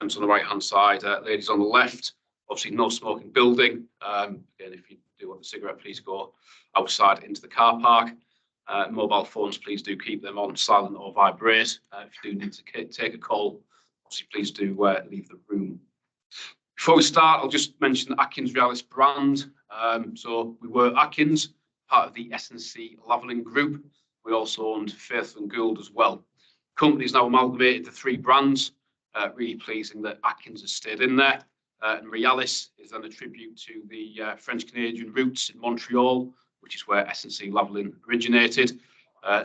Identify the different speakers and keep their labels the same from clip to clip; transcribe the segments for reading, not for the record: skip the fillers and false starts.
Speaker 1: on the right hand side, ladies on the left. Obviously, no smoking building. Again, if you do want a cigarette, please go outside into the car park. Mobile phones, please do keep them on silent or vibrate. If you do need to take a call, obviously, please do leave the room. Before we start, I'll just mention the Atkins Realis brand. So we were Atkins, part of the S&C Lavalin group. We also owned Faithful and Gould as well. The company's now amalgamated the 3 brands. Really pleasing that Atkins has stayed in there. And Realis is then a tribute to the French-Canadian roots in Montreal, which is where S&C Lavalin originated.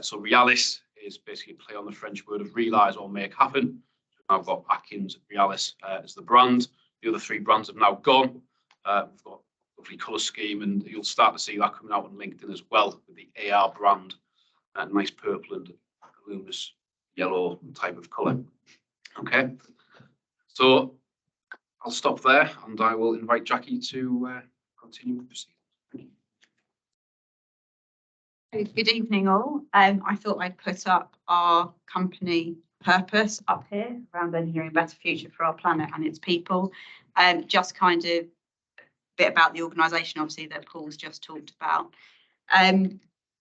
Speaker 1: So Realis is basically a play on the French word of realise or make happen. So I've got Atkins Realis as the brand. The other 3 brands have now gone. We've got a lovely colour scheme, and you'll start to see that coming out on LinkedIn as well with the AR brand. Nice purple and luminous yellow type of colour. Okay, so I'll stop there and I will invite Jacqui to continue with the proceedings.
Speaker 2: Good evening all. I thought I'd put up our company purpose up here around engineering a better future for our planet and its people. Just kind of a bit about the organisation, obviously, that Paul's just talked about.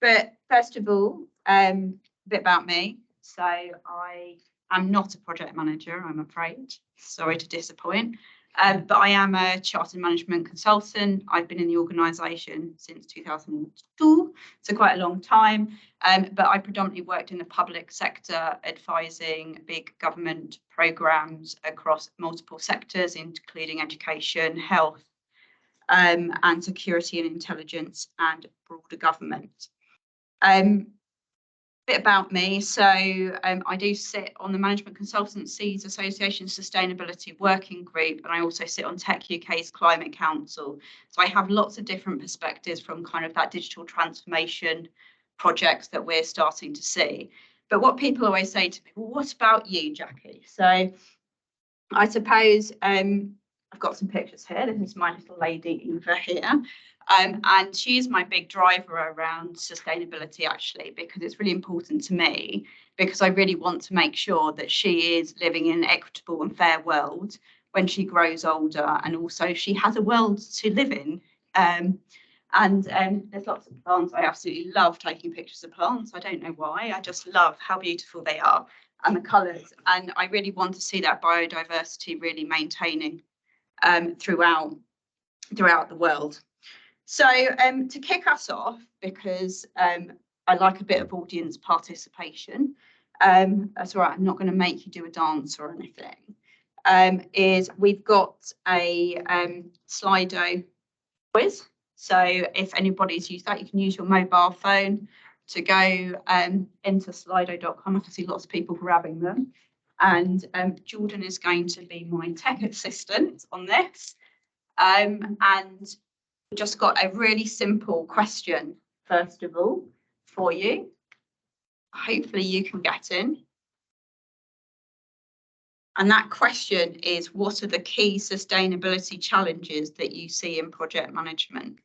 Speaker 2: But first of all, a bit about me. So I'm not a project manager, I'm afraid. Sorry to disappoint. But I am a chartered management consultant. I've been in the organisation since 2002, so quite a long time. But I predominantly worked in the public sector, advising big government programmes across multiple sectors, including education, health, and security and intelligence, and broader government. Bit about me. So I do sit on the Management Consultancies Association Sustainability Working Group, and I also sit on Tech UK's Climate Council. So I have lots of different perspectives from kind of that digital transformation projects that we're starting to see. But what people always say to me, well, what about you, Jacqui? So I suppose I've got some pictures here. This is my little lady Eva here. And she's my big driver around sustainability, actually, because it's really important to me, because I really want to make sure that she is living in an equitable and fair world when she grows older, and also she has a world to live in. There's lots of plants. I absolutely love taking pictures of plants. I don't know why. I just love how beautiful they are and the colours. And I really want to see that biodiversity really maintaining throughout the world. So to kick us off, because I like a bit of audience participation, that's all right, I'm not going to make you do a dance or anything, is we've got a Slido quiz. So if anybody's used that, you can use your mobile phone to go into slido.com. I can see lots of people grabbing them. And Jordan is going to be my tech assistant on this. And we've just got a really simple question, first of all, for you. Hopefully you can get in. And that question is, what are the key sustainability challenges that you see in project management?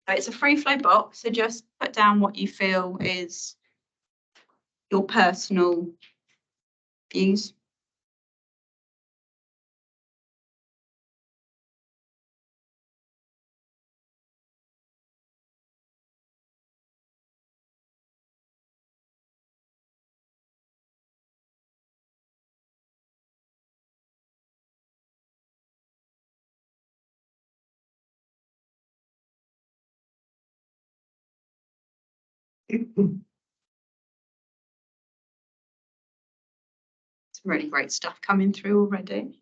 Speaker 2: So it's a free flow box, so just put down what you feel is your personal views. Some really great stuff coming through already.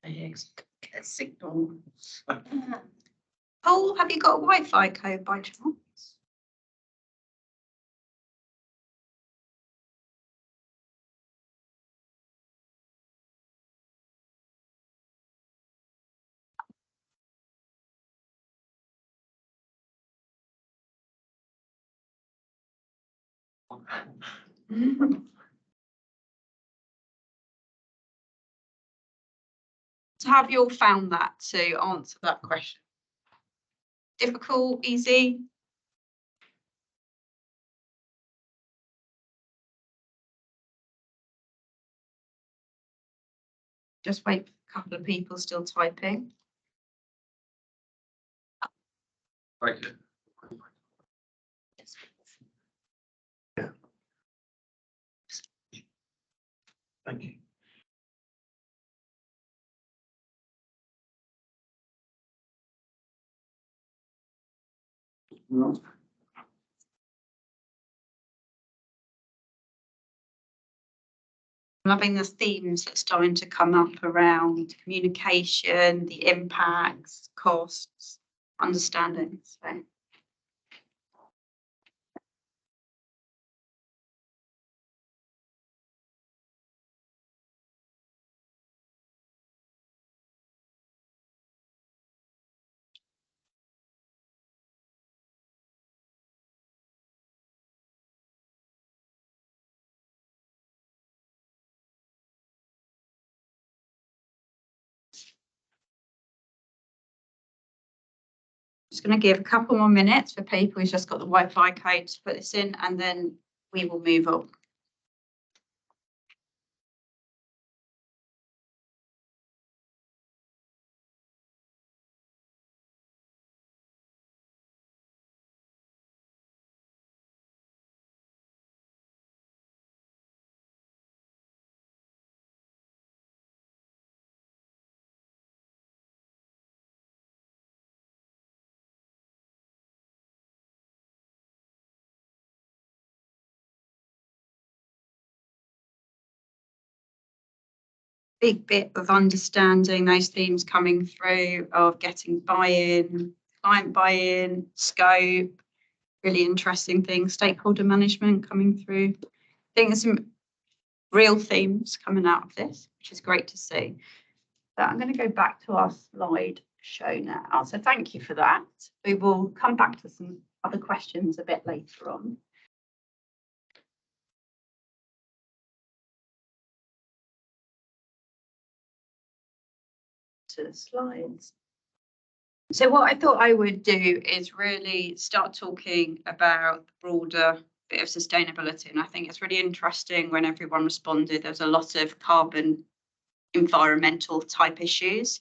Speaker 2: Get a signal. Oh, have you got a Wi-Fi code by chance? So have you all found that to answer that question? Difficult, easy? Just wait for a couple of people still typing.
Speaker 1: Thank you.
Speaker 3: Yeah. Thank you.
Speaker 2: Loving the themes that's starting to come up around communication, the impacts, costs, understanding. So. Just going to give a couple more minutes for people who've just got the Wi-Fi code to put this in, and then we will move on. Big bit of understanding those themes coming through, of getting buy-in, client buy-in, scope, really interesting things, stakeholder management coming through. I think there's some real themes coming out of this, which is great to see. But I'm going to go back to our slide show now. So thank you for that. We will come back to some other questions a bit later on. To the slides. So what I thought I would do is really start talking about the broader bit of sustainability. And I think it's really interesting when everyone responded, there's a lot of carbon environmental type issues.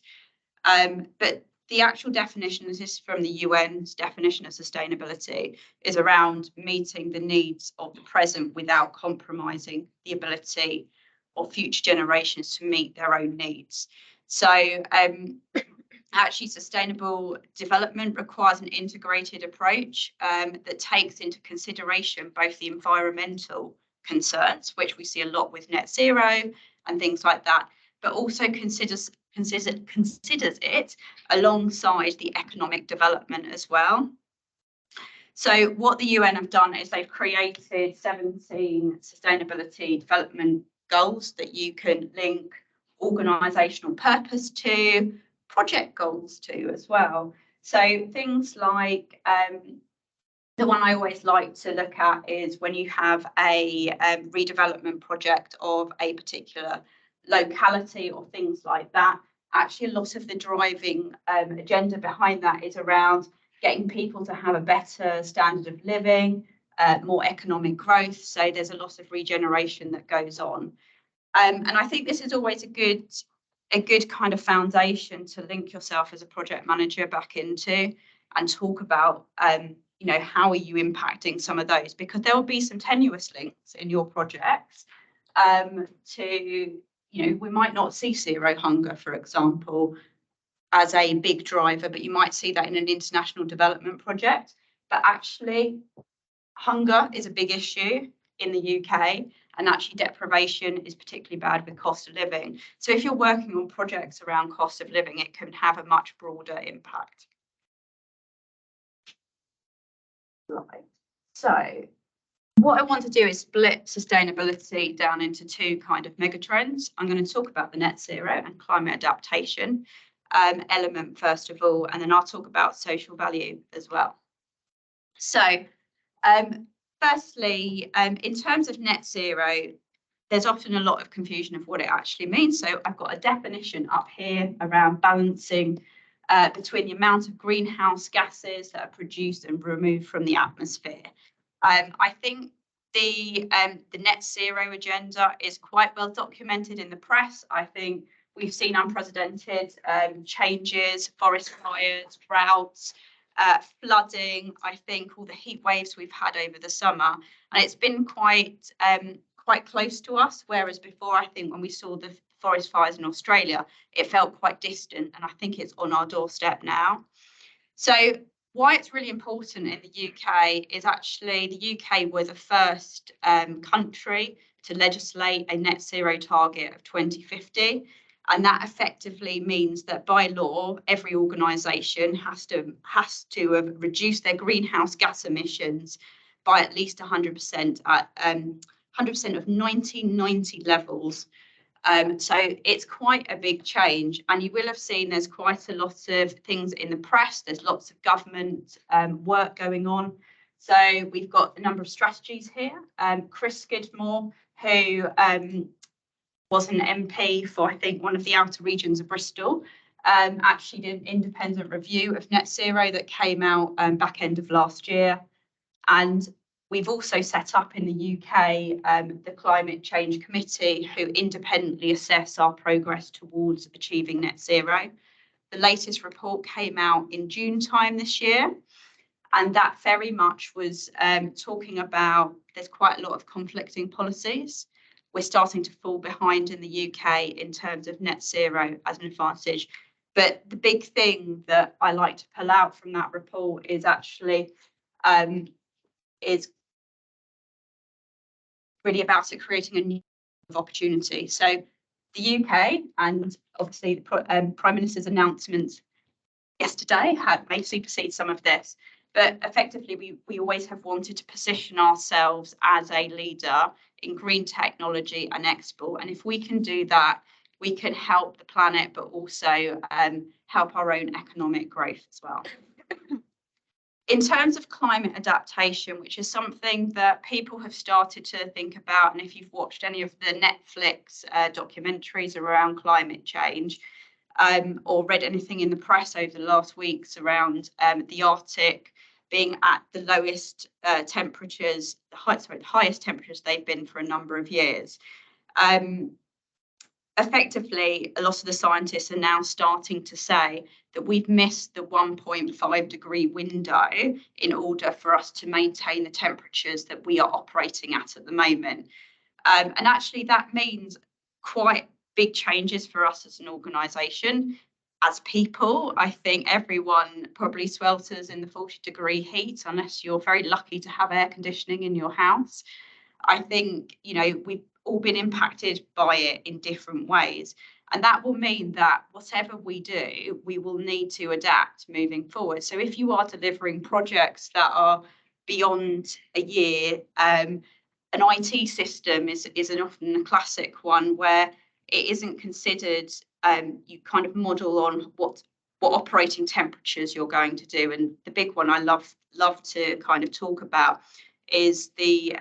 Speaker 2: But the actual definition, this is from the UN's definition of sustainability, is around meeting the needs of the present without compromising the ability of future generations to meet their own needs. So actually sustainable development requires an integrated approach that takes into consideration both the environmental concerns, which we see a lot with net zero and things like that, but also considers it alongside the economic development as well. So what the UN have done is they've created 17 sustainability development goals that you can link organisational purpose to, project goals to as well. So things like the one I always like to look at is when you have a redevelopment project of a particular locality or things like that. Actually, a lot of the driving agenda behind that is around getting people to have a better standard of living, more economic growth. So there's a lot of regeneration that goes on. And I think this is always a good kind of foundation to link yourself as a project manager back into and talk about, you know, how are you impacting some of those? Because there will be some tenuous links in your projects to, you know, we might not see zero hunger, for example, as a big driver, but you might see that in an international development project. But actually, hunger is a big issue in the UK, and actually deprivation is particularly bad with cost of living. So if you're working on projects around cost of living, it can have a much broader impact. So what I want to do is split sustainability down into two kind of megatrends. I'm going to talk about the net zero and climate adaptation element first of all, and then I'll talk about social value as well. So firstly, in terms of net zero, there's often a lot of confusion of what it actually means. So I've got a definition up here around balancing between the amount of greenhouse gases that are produced and removed from the atmosphere. I think the net zero agenda is quite well documented in the press. I think we've seen unprecedented changes, forest fires, droughts, flooding, I think all the heat waves we've had over the summer, and it's been quite close to us, whereas before, I think when we saw the forest fires in Australia, it felt quite distant, and I think it's on our doorstep now. So why it's really important in the UK is actually the UK were the first country to legislate a net zero target of 2050. And that effectively means that by law, every organisation has to have reduced their greenhouse gas emissions by at least 100% at 100% of 1990 levels. So it's quite a big change, and you will have seen there's quite a lot of things in the press. There's lots of government work going on. So we've got a number of strategies here. Chris Skidmore, who was an MP for, I think, one of the outer regions of Bristol, actually did an independent review of net zero that came out back end of last year. And we've also set up in the UK the Climate Change Committee, who independently assess our progress towards achieving net zero. The latest report came out in June time this year, and that very much was talking about there's quite a lot of conflicting policies. We're starting to fall behind in the UK in terms of net zero as an advantage. But the big thing that I like to pull out from that report is actually is really about it creating a new opportunity. So the UK, and obviously the Prime Minister's announcement yesterday may supersede some of this, but effectively we always have wanted to position ourselves as a leader in green technology and export. And if we can do that, we can help the planet, but also help our own economic growth as well. In terms of climate adaptation, which is something that people have started to think about, and if you've watched any of the Netflix documentaries around climate change, or read anything in the press over the last weeks around the Arctic being at the lowest temperatures, the highest temperatures they've been for a number of years. Effectively, a lot of the scientists are now starting to say that we've missed the 1.5 degree window in order for us to maintain the temperatures that we are operating at the moment. And actually that means quite big changes for us as an organisation. As people, I think everyone probably swelters in the 40-degree heat unless you're very lucky to have air conditioning in your house. I think, you know, we've all been impacted by it in different ways. And that will mean that whatever we do, we will need to adapt moving forward. So if you are delivering projects that are beyond a year, an IT system is often a classic one where it isn't considered, you kind of model on what operating temperatures you're going to do. And the big one I love to kind of talk about is the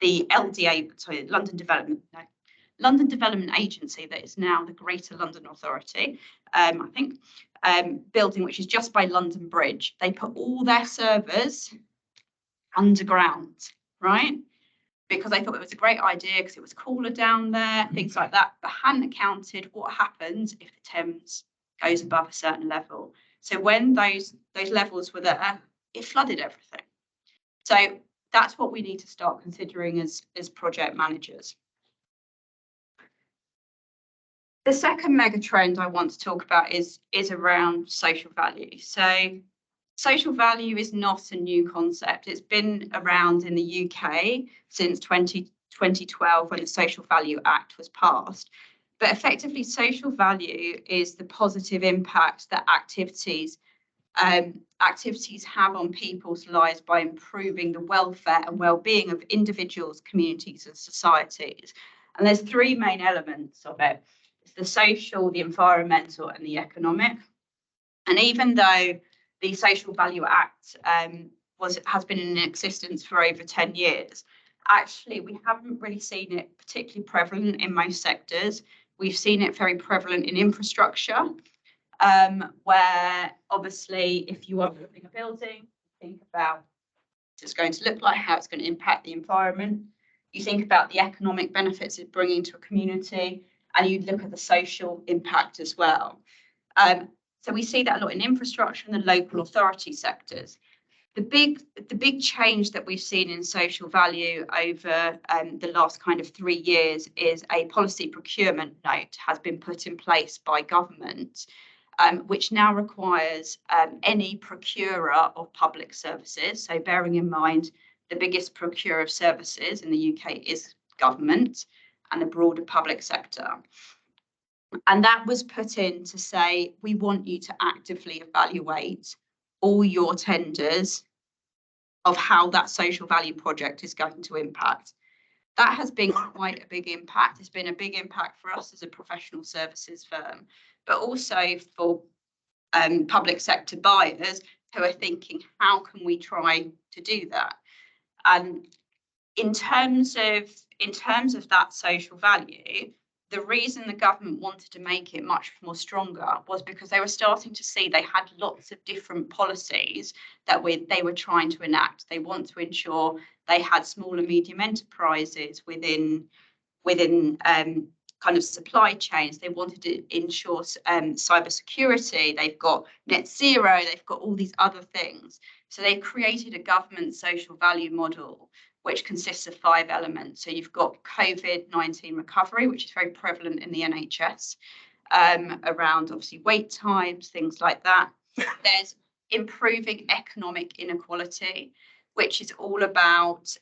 Speaker 2: LDA, sorry, London Development Agency, that is now the Greater London Authority, I think, building which is just by London Bridge. They put all their servers underground, right? Because they thought it was a great idea because it was cooler down there, things like that, but hadn't accounted what happens if the Thames goes above a certain level. So when those levels were there, it flooded everything. So that's what we need to start considering as project managers. The second mega trend I want to talk about is around social value. So social value is not a new concept. It's been around in the UK since 2012 when the Social Value Act was passed. But effectively, social value is the positive impact that activities have on people's lives by improving the welfare and well-being of individuals, communities and societies. And there's three main elements of it. It's the social, the environmental and the economic. And even though the Social Value Act has been in existence for over 10 years, actually we haven't really seen it particularly prevalent in most sectors. We've seen it very prevalent in infrastructure, where obviously if you are building a building, think about what it's going to look like, how it's going to impact the environment. You think about the economic benefits it's bringing to a community, and you look at the social impact as well. So we see that a lot in infrastructure and the local authority sectors. The big change that we've seen in social value over the last kind of 3 years is a policy procurement note has been put in place by government, which now requires any procurer of public services. So bearing in mind the biggest procurer of services in the UK is government and the broader public sector. And that was put in to say, we want you to actively evaluate all your tenders of how that social value project is going to impact. That has been quite a big impact. It's been a big impact for us as a professional services firm, but also for public sector buyers who are thinking, how can we try to do that? And in terms of that social value, the reason the government wanted to make it much more stronger was because they were starting to see they had lots of different policies that they were trying to enact. They want to ensure they had small and medium enterprises within kind of supply chains. They wanted to ensure cybersecurity. They've got net zero. They've got all these other things. So they've created a government social value model which consists of 5 elements. So you've got COVID-19 recovery, which is very prevalent in the NHS, around obviously wait times, things like that. There's improving economic inequality, which is all about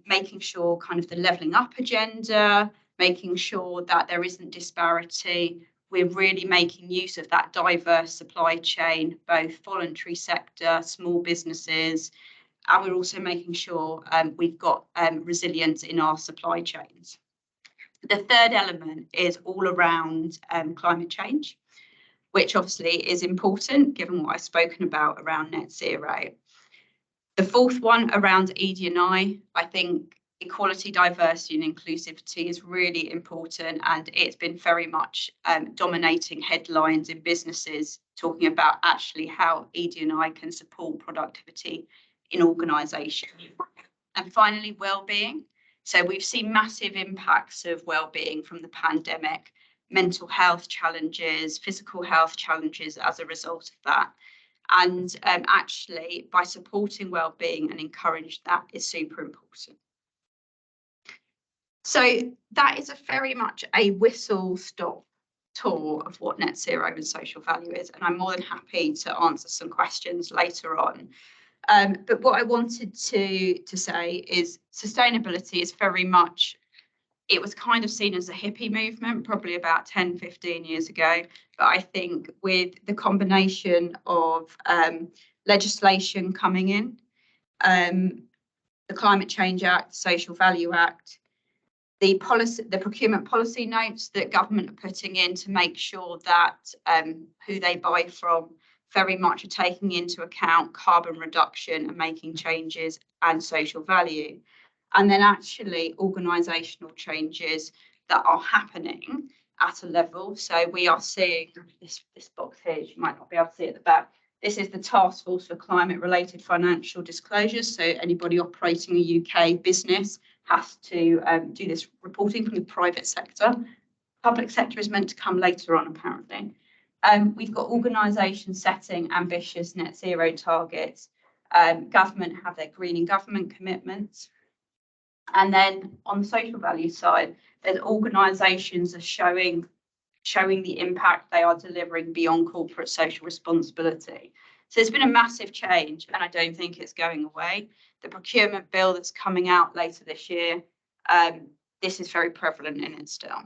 Speaker 2: making sure kind of the levelling up agenda, making sure that there isn't disparity. We're really making use of that diverse supply chain, both voluntary sector, small businesses, and we're also making sure we've got resilience in our supply chains. The third element is all around climate change, which obviously is important given what I've spoken about around net zero. The fourth one around ED&I think equality, diversity and inclusivity is really important, and it's been very much dominating headlines in businesses talking about actually how ED&I can support productivity in organisation. And finally, well-being. So we've seen massive impacts of well-being from the pandemic, mental health challenges, physical health challenges as a result of that. And actually, by supporting well-being and encourage that is super important. So that is very much a whistle-stop tour of what net zero and social value is, and I'm more than happy to answer some questions later on. But what I wanted to say is sustainability is very much, it was kind of seen as a hippie movement probably about 10, 15 years ago. But I think with the combination of legislation coming in, the Climate Change Act, Social Value Act, the procurement policy notes that government are putting in to make sure that who they buy from very much are taking into account carbon reduction and making changes and social value. And then actually organisational changes that are happening at a level. So we are seeing this box here, you might not be able to see it at the back. This is the Task Force for Climate Related Financial Disclosures. So anybody operating a UK business has to do this reporting from the private sector. Public sector is meant to come later on, apparently. We've got organisations setting ambitious net zero targets. Government have their greening government commitments. And then on the social value side, there's organisations are showing the impact they are delivering beyond corporate social responsibility. So there's been a massive change, and I don't think it's going away. The procurement bill that's coming out later this year, this is very prevalent in it still.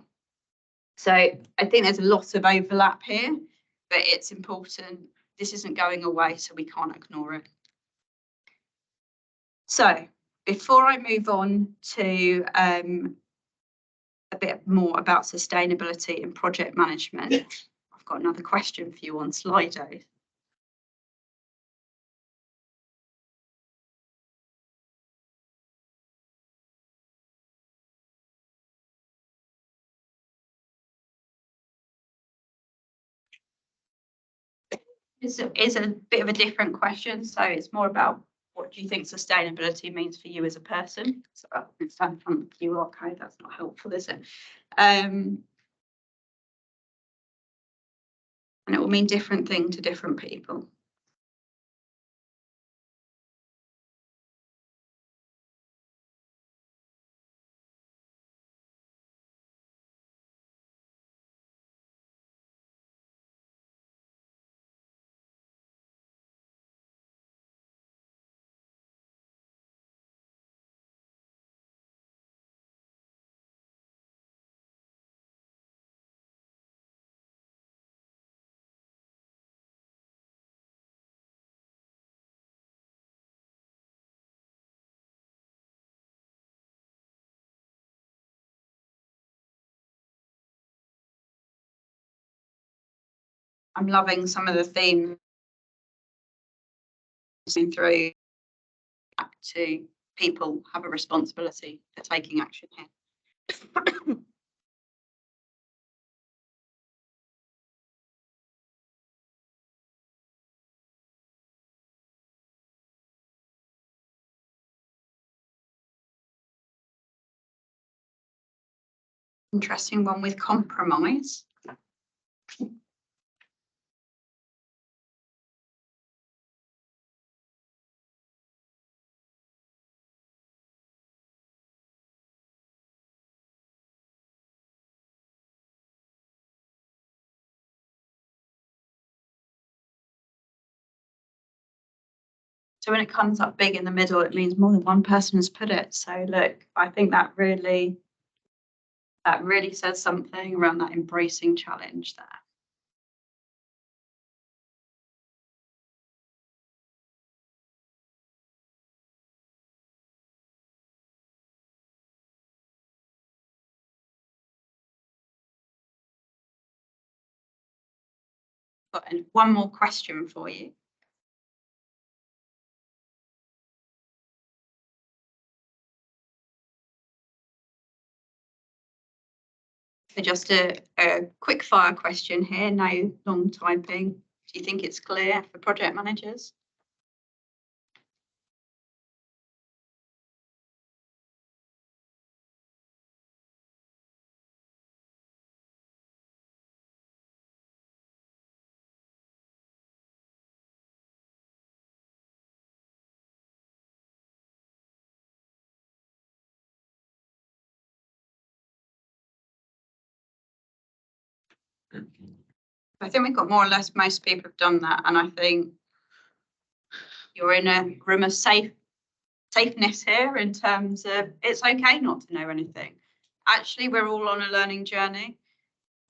Speaker 2: So I think there's a lot of overlap here, but it's important. This isn't going away, so we can't ignore it. So before I move on to a bit more about sustainability and project management, I've got another question for you on Slido. Is a bit of a different question, so it's more about what do you think sustainability means for you as a person? So it's in front of the QR code, that's not helpful, is it? And it will mean different thing to different people. I'm loving some of the themes through back to people have a responsibility for taking action here. Interesting one with compromise. So when it comes up big in the middle, it means more than one person has put it. So look, I think that really says something around that embracing challenge there. Got one more question for you. So just a quick fire question here, no long typing. Do you think it's clear for project managers? I think we've got more or less, most people have done that. And I think you're in a room of safeness here in terms of it's okay not to know anything. Actually, we're all on a learning journey.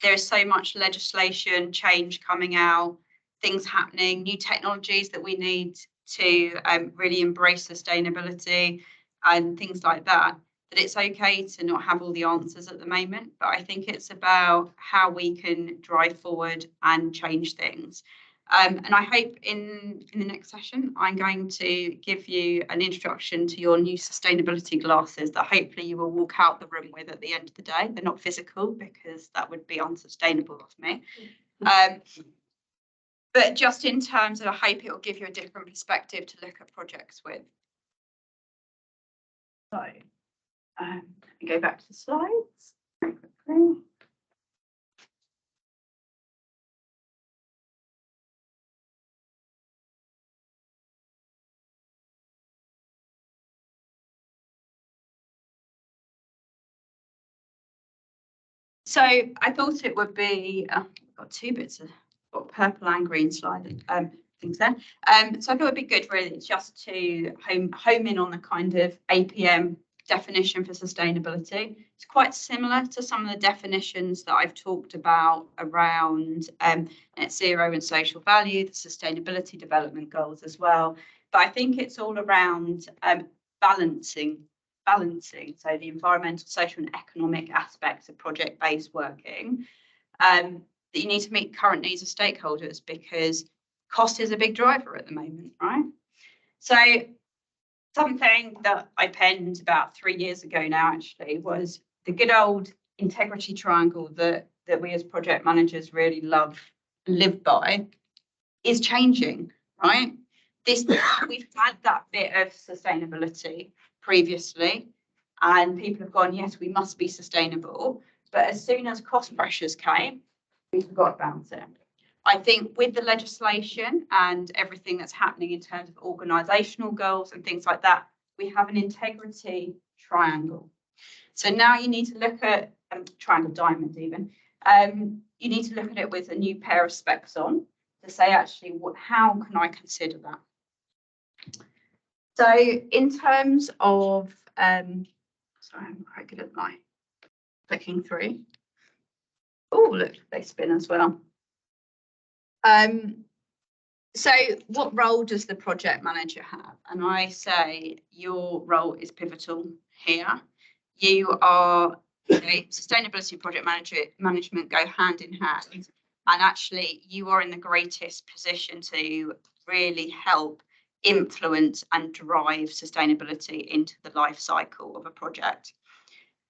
Speaker 2: There is so much legislation change coming out, things happening, new technologies that we need to really embrace sustainability and things like that, that it's okay to not have all the answers at the moment. But I think it's about how we can drive forward and change things. And I hope in the next session, I'm going to give you an introduction to your new sustainability glasses that hopefully you will walk out the room with at the end of the day. They're not physical because that would be unsustainable of me. But just in terms of, I hope it will give you a different perspective to look at projects with. So, let me go back to the slides very quickly. So I thought it would be, I've got two bits of got purple and green slide things there. So I thought it'd be good really just to home in on the kind of APM definition for sustainability. It's quite similar to some of the definitions that I've talked about around net zero and social value, the sustainability development goals as well. But I think it's all around balancing, so the environmental, social and economic aspects of project-based working, that you need to meet current needs of stakeholders because cost is a big driver at the moment, right? So something that I penned about 3 years ago now actually was the good old integrity triangle that we as project managers really live by is changing, right? We've had that bit of sustainability previously, and people have gone, yes, we must be sustainable. But as soon as cost pressures came, we forgot about it. I think with the legislation and everything that's happening in terms of organisational goals and things like that, we have an integrity triangle. So now you need to look at triangle diamond even. You need to look at it with a new pair of specs on to say actually how can I consider that? So in terms of sorry, I'm quite good at my clicking through. Oh, look, they spin as well. So what role does the project manager have? And I say your role is pivotal here. You are, sustainability project management go hand in hand. And actually you are in the greatest position to really help influence and drive sustainability into the life cycle of a project.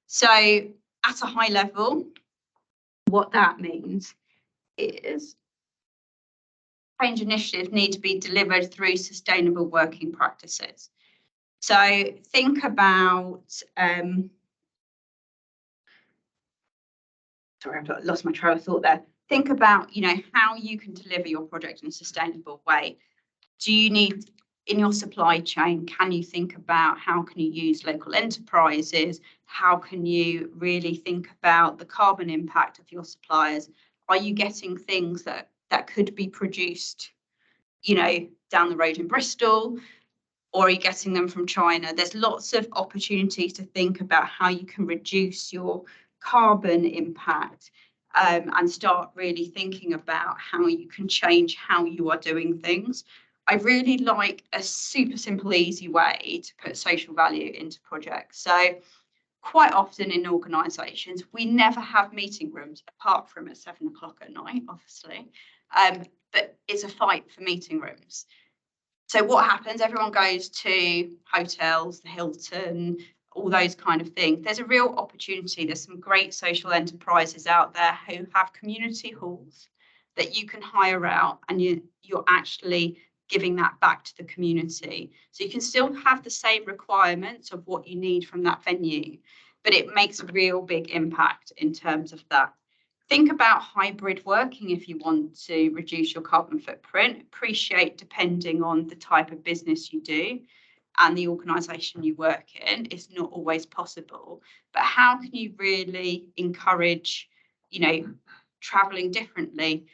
Speaker 2: So at a high level, what that means is change initiatives need to be delivered through sustainable working practices. So think about, sorry, I've lost my train of thought there. Think about, how you can deliver your project in a sustainable way. Do you need, in your supply chain, can you think about how can you use local enterprises? How can you really think about the carbon impact of your suppliers? Are you getting things that could be produced, down the road in Bristol, or are you getting them from China? There's lots of opportunities to think about how you can reduce your carbon impact and start really thinking about how you can change how you are doing things. I really like a super simple, easy way to put social value into projects. So quite often in organisations, we never have meeting rooms apart from at 7 o'clock at night, obviously. But it's a fight for meeting rooms. So what happens? Everyone goes to hotels, the Hilton, all those kind of things. There's a real opportunity. There's some great social enterprises out there who have community halls that you can hire out, and you're actually giving that back to the community. So you can still have the same requirements of what you need from that venue, but it makes a real big impact in terms of that. Think about hybrid working if you want to reduce your carbon footprint. Appreciate, depending on the type of business you do and the organisation you work in, it's not always possible. But how can you really encourage, travelling differently?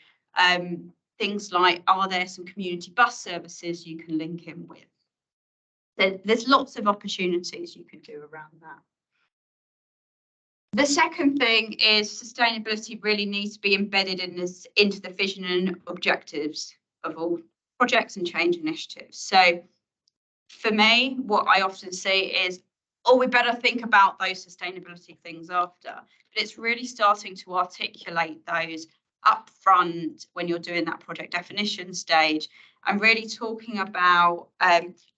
Speaker 2: Things like, are there some community bus services you can link in with? There's lots of opportunities you can do around that. The second thing is sustainability really needs to be embedded into the vision and objectives of all projects and change initiatives. So for me, what I often say is, we better think about those sustainability things after. But it's really starting to articulate those up front when you're doing that project definition stage, and really talking about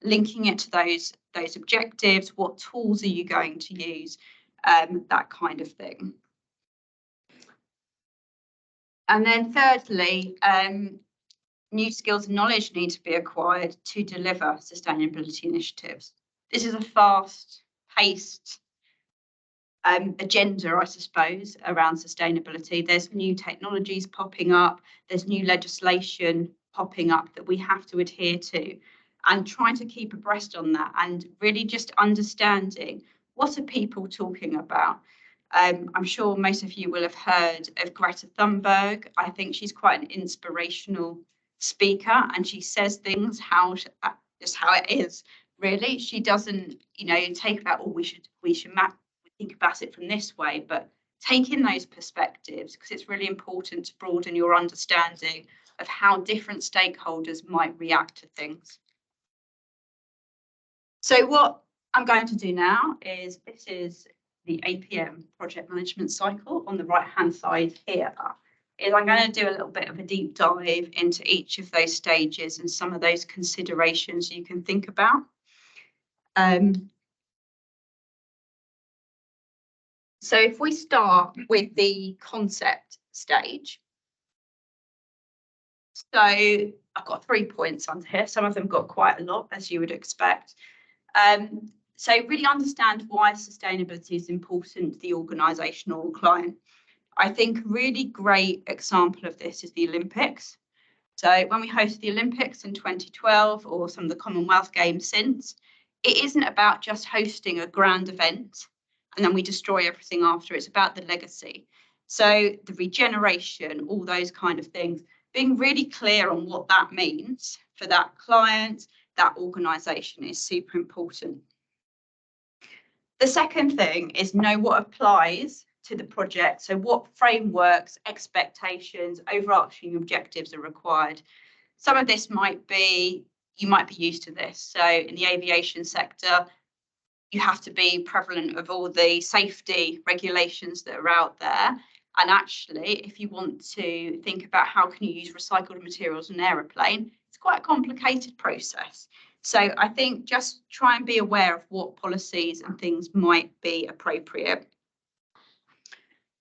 Speaker 2: linking it to those objectives. What tools are you going to use? That kind of thing. And then thirdly, new skills and knowledge need to be acquired to deliver sustainability initiatives. This is a fast-paced agenda, I suppose, around sustainability. There's new technologies popping up, there's new legislation popping up that we have to adhere to, and trying to keep abreast on that, and really just understanding what are people talking about. I'm sure most of you will have heard of Greta Thunberg. I think she's quite an inspirational speaker, and she says things just how it is. Really, she doesn't, take about, we should think about it from this way, but take in those perspectives, because it's really important to broaden your understanding of how different stakeholders might react to things. So what I'm going to do now is, this is the APM project management cycle on the right hand side here, is I'm going to do a little bit of a deep dive into each of those stages and some of those considerations you can think about. So if we start with the concept stage, so I've got 3 points under here. Some of them got quite a lot, as you would expect. So really understand why sustainability is important to the organisation or client. I think a really great example of this is the Olympics. So when we hosted the Olympics in 2012 or some of the Commonwealth Games since, it isn't about just hosting a grand event and then we destroy everything after. It's about the legacy. So the regeneration, all those kind of things, being really clear on what that means for that client, that organisation is super important. The second thing is know what applies to the project. So what frameworks, expectations, overarching objectives are required. Some of this might be, you might be used to this. So in the aviation sector, you have to be prevalent of all the safety regulations that are out there. And actually, if you want to think about how can you use recycled materials in an aeroplane, it's quite a complicated process. So I think just try and be aware of what policies and things might be appropriate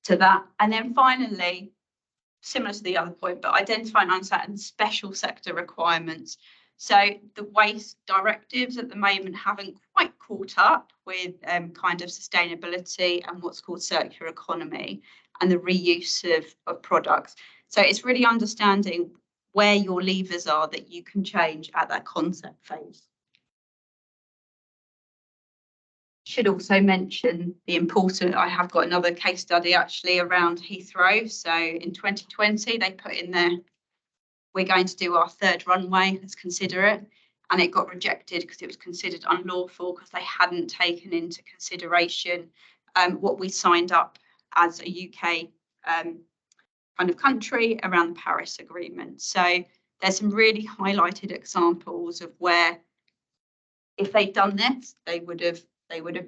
Speaker 2: to that. And then finally, similar to the other point, but identify and understand special sector requirements. So the waste directives at the moment haven't quite caught up with kind of sustainability and what's called circular economy and the reuse of products. So it's really understanding where your levers are that you can change at that concept phase. Should also mention the important, I have got another case study actually around Heathrow. So in 2020, they put in there, we're going to do our third runway, let's consider it. And it got rejected because it was considered unlawful because they hadn't taken into consideration what we signed up as a UK kind of country around the Paris Agreement. So there's some really highlighted examples of where if they'd done this, they would have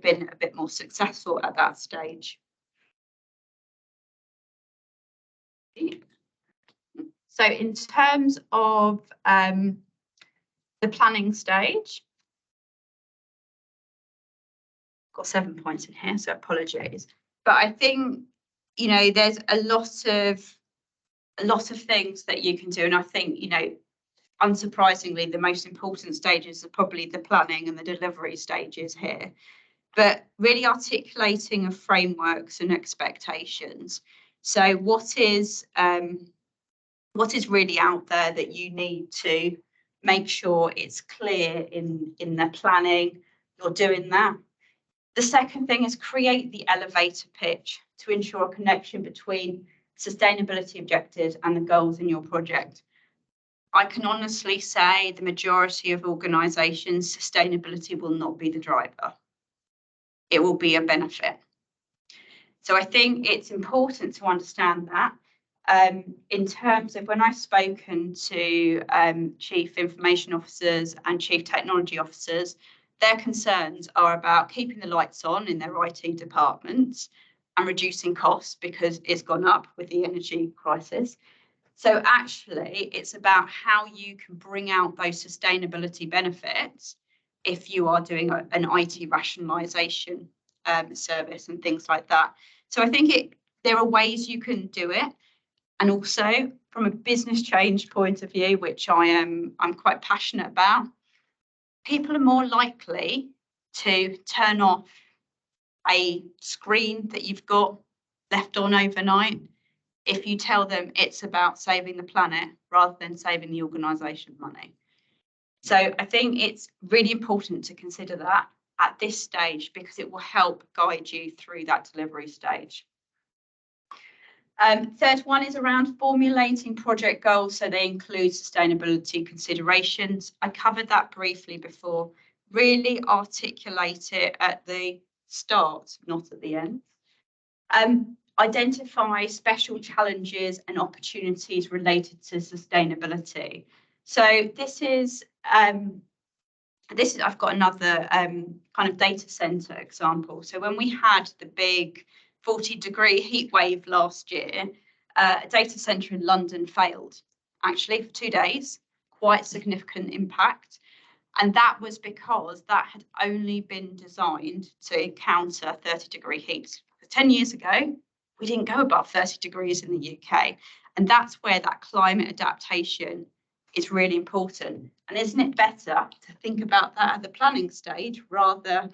Speaker 2: been a bit more successful at that stage. So in terms of the planning stage, got 7 points in here, so apologies. But I think, you know, there's a lot of things that you can do. And I think, you know, unsurprisingly, the most important stages are probably the planning and the delivery stages here. But really articulating of frameworks and expectations. So what is really out there that you need to make sure it's clear in the planning, you're doing that. The second thing is create the elevator pitch to ensure a connection between sustainability objectives and the goals in your project. I can honestly say the majority of organisations, sustainability will not be the driver. It will be a benefit. So I think it's important to understand that. In terms of when I've spoken to chief information officers and chief technology officers, their concerns are about keeping the lights on in their IT departments and reducing costs because it's gone up with the energy crisis. So actually, it's about how you can bring out those sustainability benefits if you are doing an IT rationalisation service and things like that. So I think there are ways you can do it. And also from a business change point of view, which I'm quite passionate about, people are more likely to turn off a screen that you've got left on overnight if you tell them it's about saving the planet rather than saving the organisation money. So I think it's really important to consider that at this stage because it will help guide you through that delivery stage. Third one is around formulating project goals. So they include sustainability considerations. I covered that briefly before. Really articulate it at the start, not at the end. Identify special challenges and opportunities related to sustainability. So this is I've got another kind of data center example. So when we had the big 40-degree heat wave last year, a data center in London failed actually for 2 days, quite significant impact. And that was because that had only been designed to counter 30-degree heat. 10 years ago, we didn't go above 30 degrees in the UK. And that's where that climate adaptation is really important. And isn't it better to think about that at the planning stage rather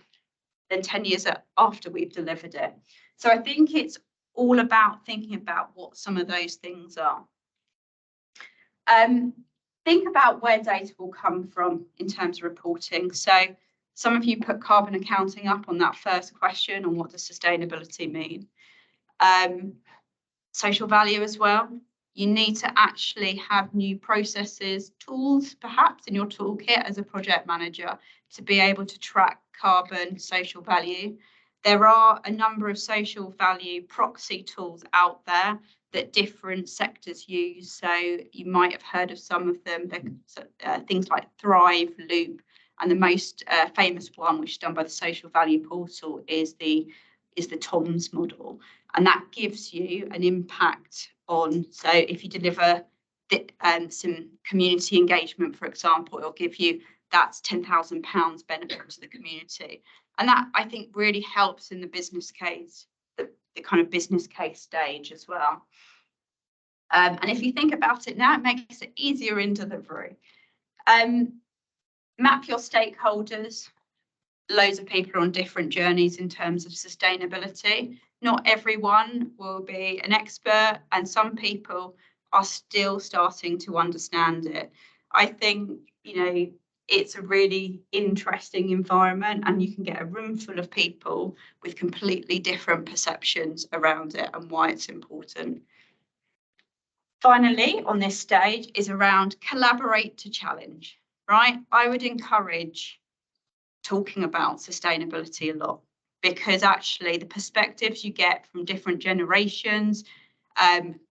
Speaker 2: than 10 years after we've delivered it? So I think it's all about thinking about what some of those things are. Think about where data will come from in terms of reporting. So some of you put carbon accounting up on that first question on what does sustainability mean. Social value as well. You need to actually have new processes, tools perhaps in your toolkit as a project manager to be able to track carbon, social value. There are a number of social value proxy tools out there that different sectors use. So you might have heard of some of them. Things like Thrive, Loop, and the most famous one, which is done by the Social Value Portal, is the TOMS model. And that gives you an impact on, so if you deliver some community engagement, for example, it'll give you, that's £10,000 benefit to the community. And that, I think, really helps in the business case, the kind of business case stage as well. And if you think about it now, it makes it easier in delivery. Map your stakeholders. Loads of people are on different journeys in terms of sustainability. Not everyone will be an expert, and some people are still starting to understand it. I think, it's a really interesting environment, and you can get a room full of people with completely different perceptions around it and why it's important. Finally, on this stage is around collaborate to challenge, right? I would encourage talking about sustainability a lot, because actually the perspectives you get from different generations,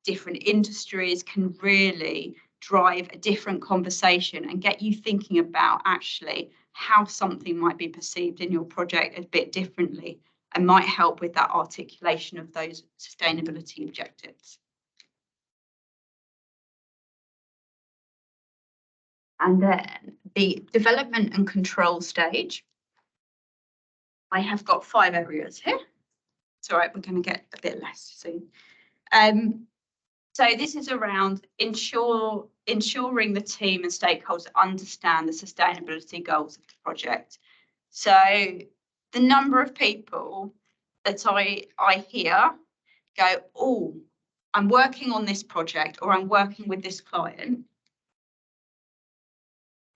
Speaker 2: different industries can really drive a different conversation and get you thinking about actually how something might be perceived in your project a bit differently, and might help with that articulation of those sustainability objectives. And then the development and control stage. I have got 5 areas here. It's all right, we're going to get a bit less soon. So this is around ensuring the team and stakeholders understand the sustainability goals of the project. So the number of people that I hear go, oh, I'm working on this project, or I'm working with this client.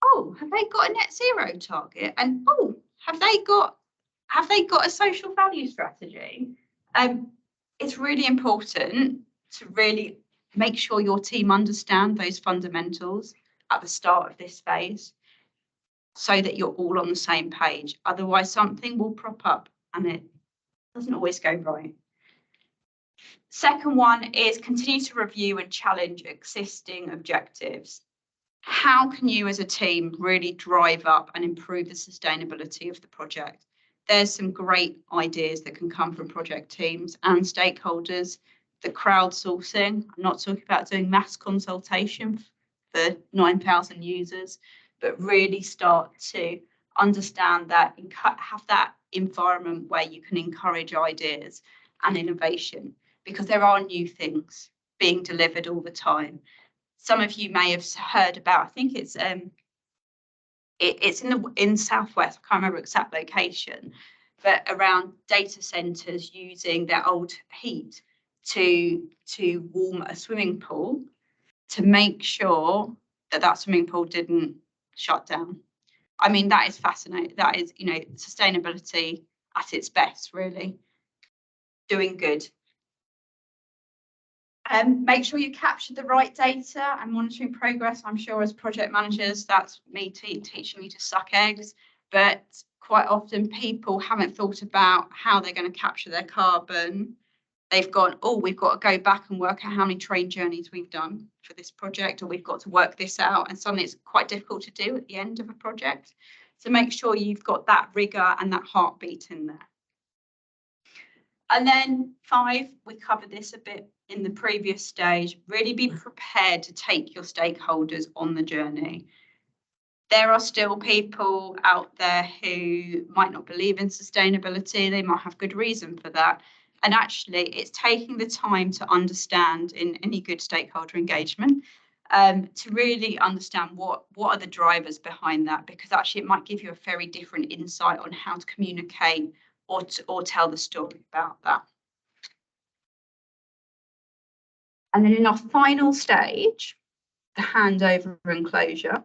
Speaker 2: Oh, have they got a net zero target? And oh, have they got a social value strategy? It's really important to really make sure your team understand those fundamentals at the start of this phase, so that you're all on the same page. Otherwise, something will prop up and it doesn't always go right. Second one is continue to review and challenge existing objectives. How can you as a team really drive up and improve the sustainability of the project? There's some great ideas that can come from project teams and stakeholders. The crowdsourcing, I'm not talking about doing mass consultation for 9,000 users, but really start to understand that and have that environment where you can encourage ideas and innovation, because there are new things being delivered all the time. Some of you may have heard about, I think it's in Southwest, I can't remember exact location, but around data centres using their old heat to warm a swimming pool, to make sure that swimming pool didn't shut down. I mean, that is fascinating. That is, sustainability at its best, really. Doing good. Make sure you capture the right data and monitoring progress. I'm sure as project managers, that's me teaching you to suck eggs, but quite often people haven't thought about how they're going to capture their carbon. They've gone, oh, we've got to go back and work out how many train journeys we've done for this project, or we've got to work this out. And suddenly it's quite difficult to do at the end of a project. So make sure you've got that rigor and that heartbeat in there. And then 5, we covered this a bit in the previous stage, really be prepared to take your stakeholders on the journey. There are still people out there who might not believe in sustainability. They might have good reason for that. And actually, it's taking the time to understand in any good stakeholder engagement, to really understand what are the drivers behind that, because actually it might give you a very different insight on how to communicate or tell the story about that. And then in our final stage, the handover and closure.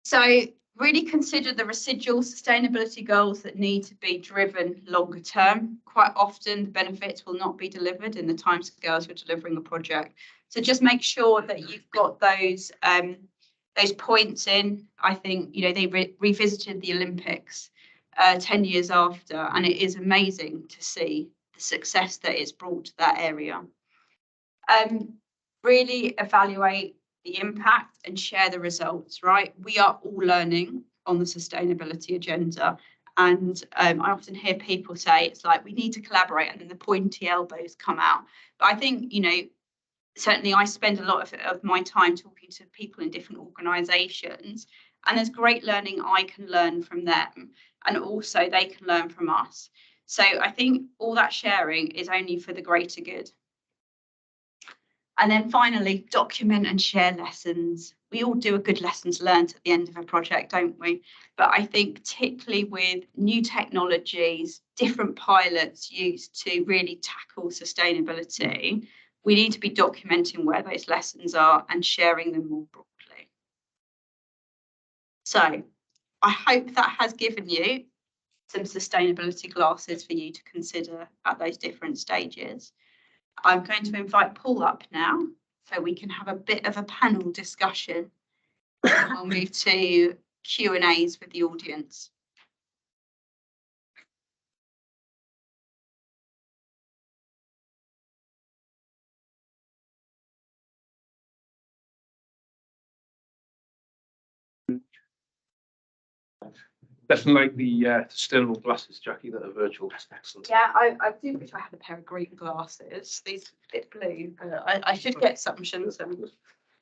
Speaker 2: So really consider the residual sustainability goals that need to be driven longer term. Quite often the benefits will not be delivered in the timescales you're delivering a project. So just make sure that you've got those points in. I think, you know, they revisited the Olympics 10 years after, and it is amazing to see the success that it's brought to that area. Really evaluate the impact and share the results, right? We are all learning on the sustainability agenda. And I often hear people say it's like we need to collaborate, and then the pointy elbows come out. But I think, you know, certainly I spend a lot of my time talking to people in different organisations, and there's great learning I can learn from them, and also they can learn from us. So I think all that sharing is only for the greater good. And then finally, document and share lessons. We all do a good lessons learned at the end of a project, don't we? But I think particularly with new technologies, different pilots used to really tackle sustainability, we need to be documenting where those lessons are and sharing them more broadly. So I hope that has given you some sustainability glasses for you to consider at those different stages. I'm going to invite Paul up now so we can have a bit of a panel discussion. I'll move to Q&As with the audience.
Speaker 1: Definitely like the sustainable glasses, Jacqui, that are virtual. That's excellent.
Speaker 2: Yeah, I do wish I had a pair of green glasses. These are a bit blue. I should get some, shouldn't I?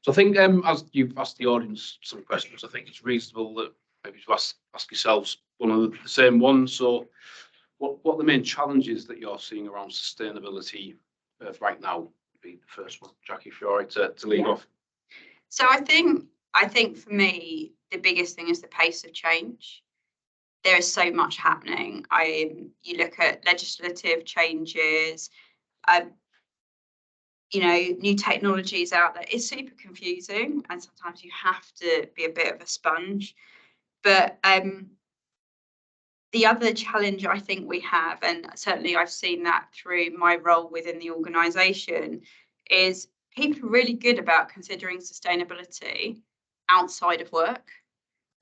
Speaker 1: So I think as you've asked the audience some questions, I think it's reasonable that maybe to ask yourselves one of the same ones. So what are the main challenges that you're seeing around sustainability right now? Would be the first one. Jacqui, if you're all right to lead off.
Speaker 2: So I think for me, the biggest thing is the pace of change. There is so much happening. You look at legislative changes, you know, new technologies out there. It's super confusing, and sometimes you have to be a bit of a sponge. But the other challenge I think we have, and certainly I've seen that through my role within the organisation, is people are really good about considering sustainability outside of work.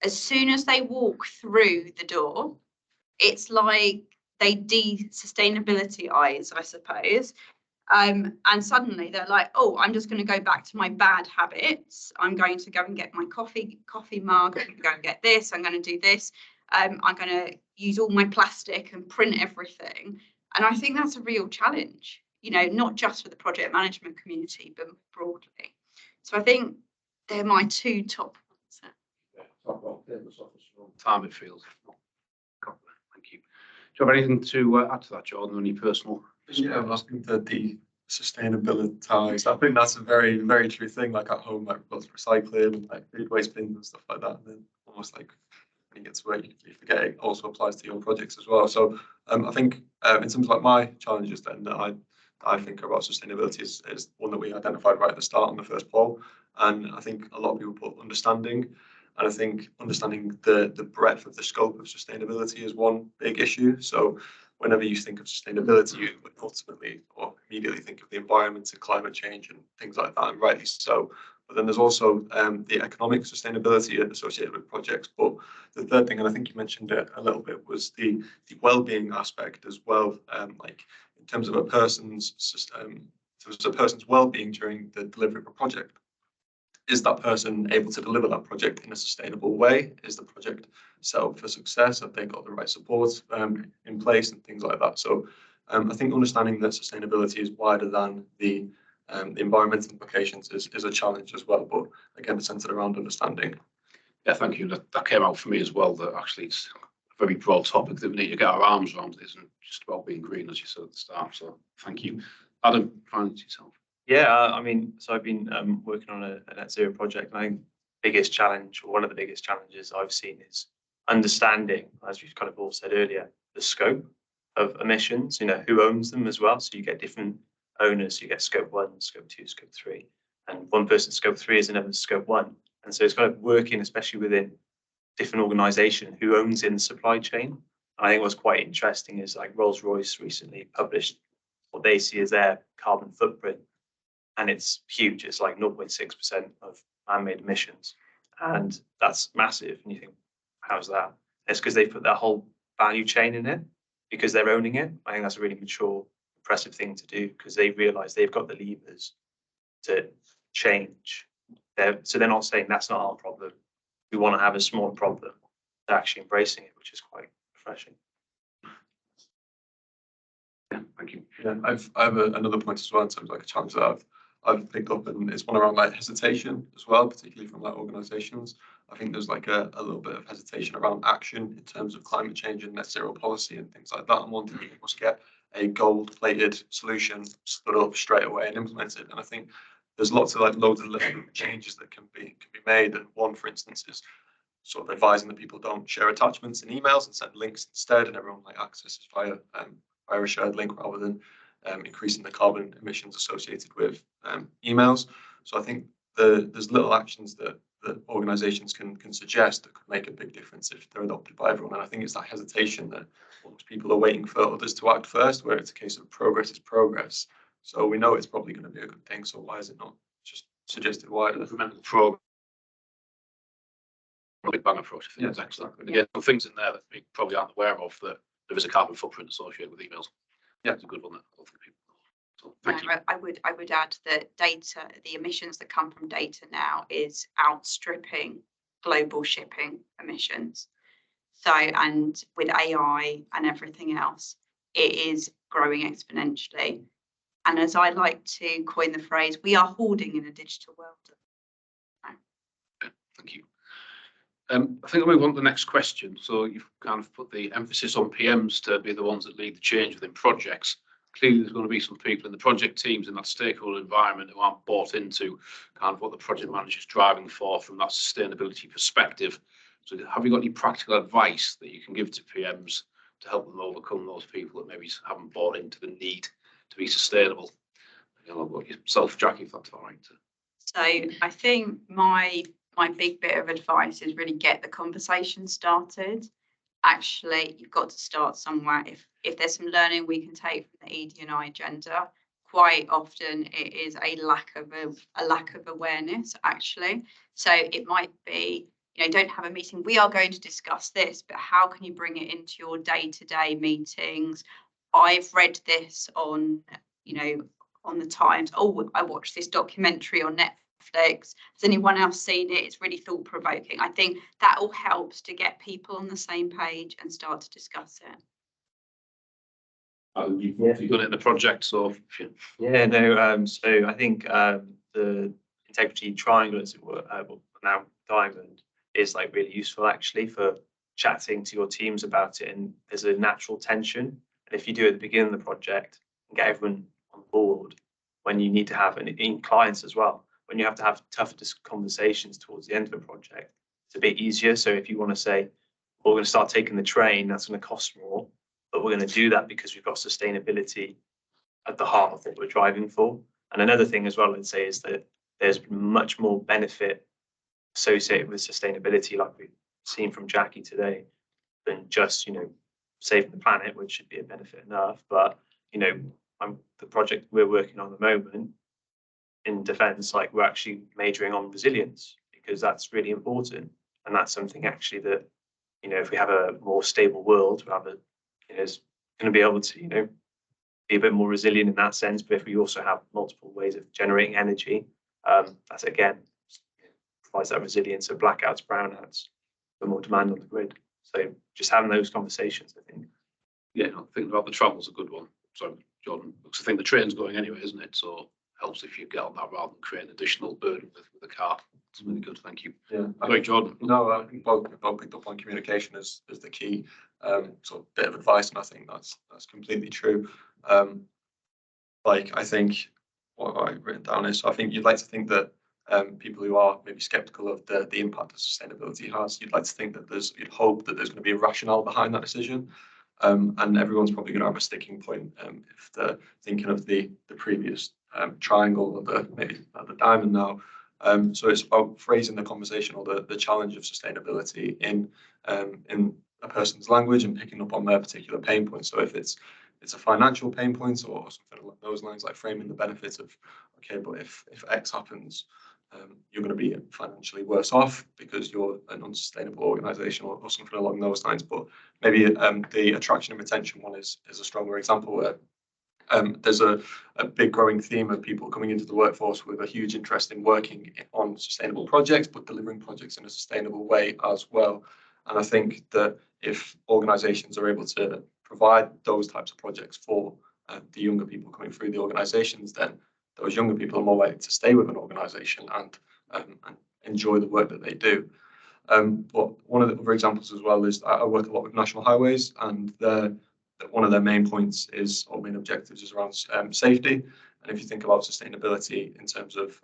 Speaker 2: As soon as they walk through the door, it's like they de-sustainability eyes, I suppose. And suddenly they're like, oh, I'm just going to go back to my bad habits. I'm going to go and get my coffee mug. I'm going to go and get this. I'm going to do this. I'm going to use all my plastic and print everything. And I think that's a real challenge, you know, not just for the project management community, but broadly. So I think they're my two top ones.
Speaker 1: Time it feels. Thank you. Do you have anything to add to that, Jordan? Any personal?
Speaker 3: Yeah, I think that the sustainability, I think that's a very, very true thing. Like at home, like lots of recycling and like food waste bins and stuff like that. And then almost like when you get to work, you forget it also applies to your projects as well. So I think in terms of like my challenges then that I think about sustainability is one that we identified right at the start on the first poll. And I think a lot of people put understanding. And I think understanding the breadth of the scope of sustainability is one big issue. So whenever you think of sustainability, you would ultimately or immediately think of the environment and climate change and things like that, and rightly so. But then there's also the economic sustainability associated with projects. But the third thing, and I think you mentioned it a little bit, was the well-being aspect as well. Like in terms of a person's well-being during the delivery of a project. Is that person able to deliver that project in a sustainable way? Is the project set up for success? Have they got the right support in place and things like that? So I think understanding that sustainability is wider than the environmental implications is a challenge as well. But again, it's centered around understanding.
Speaker 1: Yeah, thank you. That came out for me as well, that actually it's a very broad topic that we need to get our arms around. It isn't just about being green, as you said at the start. So thank you. Adam, find it yourself.
Speaker 4: Yeah, I mean, so I've been working on a net zero project. And I think biggest challenge, or one of the biggest challenges I've seen, is understanding, as we've kind of all said earlier, the scope of emissions. You know, who owns them as well. So you get different owners, you get scope 1, scope 2, scope 3. And one person's scope 3 is another's scope 1. And so it's kind of working, especially within different organisation, who owns in the supply chain. And I think what's quite interesting is like Rolls-Royce recently published what they see as their carbon footprint. And it's huge. It's like 0.6% of man-made emissions. And that's massive. And you think, how's that? It's because they put that whole value chain in it because they're owning it. I think that's a really mature, impressive thing to do because they realise they've got the levers to change. So they're not saying that's not our problem. We want to have a small problem. They're actually embracing it, which is quite refreshing.
Speaker 1: Yeah, thank you.
Speaker 3: Yeah, I have another point as well in terms of like a challenge that I've picked up, and it's one around like hesitation as well, particularly from like organisations. I think there's like a little bit of hesitation around action in terms of climate change and net zero policy and things like that. And one thing you must get a gold-plated solution stood up straight away and implemented. And I think there's loads of little changes that can be made. And one, for instance, is sort of advising that people don't share attachments in emails and send links instead, and everyone like accesses via a shared link rather than increasing the carbon emissions associated with emails. So I think there's little actions that organisations can suggest that could make a big difference if they're adopted by everyone. And I think it's that hesitation that most people are waiting for others to act first, where it's a case of progress is progress. So we know it's probably going to be a good thing. So why is it not just suggested wider?
Speaker 1: Implement the program. Big bang approach. I think that's excellent. And again, some things in there that we probably aren't aware of, that there is a carbon footprint associated with emails. Yeah, it's a good one that hopefully people know. So thank you.
Speaker 2: I would add that the emissions that come from data now is outstripping global shipping emissions. So, and with AI and everything else, it is growing exponentially. And as I like to coin the phrase, we are hoarding in a digital world.
Speaker 1: Thank you. I think I'll move on to the next question. So you've kind of put the emphasis on PMs to be the ones that lead the change within projects. Clearly, there's going to be some people in the project teams in that stakeholder environment who aren't bought into kind of what the project manager is driving for from that sustainability perspective. So have you got any practical advice that you can give to PMs to help them overcome those people that maybe haven't bought into the need to be sustainable? I'll go yourself, Jacqui, if that's all right.
Speaker 2: So I think my big bit of advice is really get the conversation started. Actually, you've got to start somewhere. If there's some learning we can take from the ED&I agenda, quite often it is a lack of awareness, actually. So it might be, don't have a meeting. We are going to discuss this, but how can you bring it into your day-to-day meetings? I've read this on the Times. Oh, I watched this documentary on Netflix. Has anyone else seen it? It's really thought-provoking. I think that all helps to get people on the same page and start to discuss it.
Speaker 1: You've done it in the project, so
Speaker 4: yeah, no. So I think the integrity triangle, as it were, now diamond, is like really useful actually for chatting to your teams about it. And there's a natural tension. And if you do it at the beginning of the project and get everyone on board, when you need to have, and in clients as well, when you have to have tougher conversations towards the end of a project, it's a bit easier. So if you want to say, well, we're going to start taking the train, that's going to cost more, but we're going to do that because we've got sustainability at the heart of what we're driving for. And another thing as well, I'd say, is that there's much more benefit associated with sustainability, like we've seen from Jacqui today, than just, saving the planet, which should be a benefit enough. But, the project we're working on at the moment, in defence, like we're actually majoring on resilience because that's really important, and that's something actually that if we have a more stable world, we'll have is going to be able to be a bit more resilient in that sense. But if we also have multiple ways of generating energy, that's again provides that resilience of blackouts, brownouts, the more demand on the grid. So just having those conversations, I think.
Speaker 1: Yeah, thinking about the travel's a good one. So Jordan, because I think the train's going anyway, isn't it? So helps if you get on that rather than create an additional burden with the car. It's really good. Thank you.
Speaker 3: Yeah.
Speaker 1: Great, Jordan.
Speaker 3: No, I think both picked up on communication as the key sort of bit of advice, and I think that's completely true. I think what I've written down is, I think you'd like to think that people who are maybe skeptical of the impact that sustainability has, you'd like to think that you'd hope that there's going to be a rationale behind that decision. And everyone's probably going to have a sticking point if they're thinking of the previous triangle or maybe the diamond now. So it's about phrasing the conversation or the challenge of sustainability in a person's language and picking up on their particular pain points. So if it's a financial pain point or something along those lines, like framing the benefits of, okay, but if X happens, you're going to be financially worse off because you're an unsustainable organization or something along those lines. But maybe the attraction and retention one is a stronger example where there's a big growing theme of people coming into the workforce with a huge interest in working on sustainable projects, but delivering projects in a sustainable way as well. And I think that if organizations are able to provide those types of projects for the younger people coming through the organizations, then those younger people are more likely to stay with an organization and enjoy the work that they do. But one of the other examples as well is I work a lot with National Highways, and one of their main points is, or main objectives is around safety. And if you think about sustainability in terms of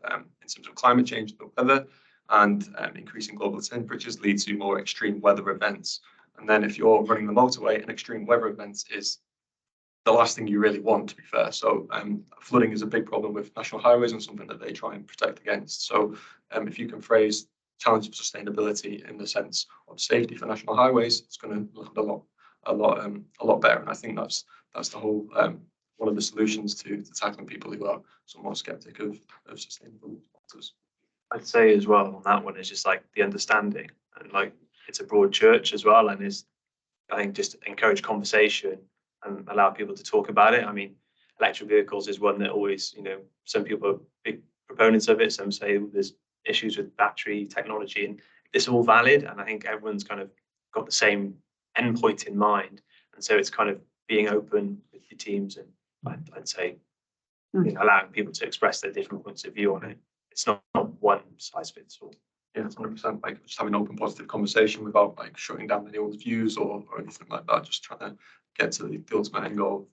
Speaker 3: climate change, the weather, and increasing global temperatures lead to more extreme weather events. And then if you're running the motorway, an extreme weather event is the last thing you really want, to be fair. So flooding is a big problem with National Highways and something that they try and protect against. So if you can phrase challenge of sustainability in the sense of safety for National Highways, it's going to land a lot better. And I think that's the whole one of the solutions to tackling people who are somewhat skeptic of sustainable factors.
Speaker 4: I'd say as well on that one is just like the understanding, and like it's a broad church as well, and is I think just encourage conversation and allow people to talk about it. I mean, electric vehicles is one that always, some people are big proponents of it. Some say there's issues with battery technology, and it's all valid. And I think everyone's kind of got the same endpoint in mind. And so it's kind of being open with your teams, and I'd say allowing people to express their different points of view on it. It's not one size fits all.
Speaker 3: Yeah, 100%. Like just having an open, positive conversation without like shutting down anyone's views or anything like that. Just trying to get to the ultimate end goal.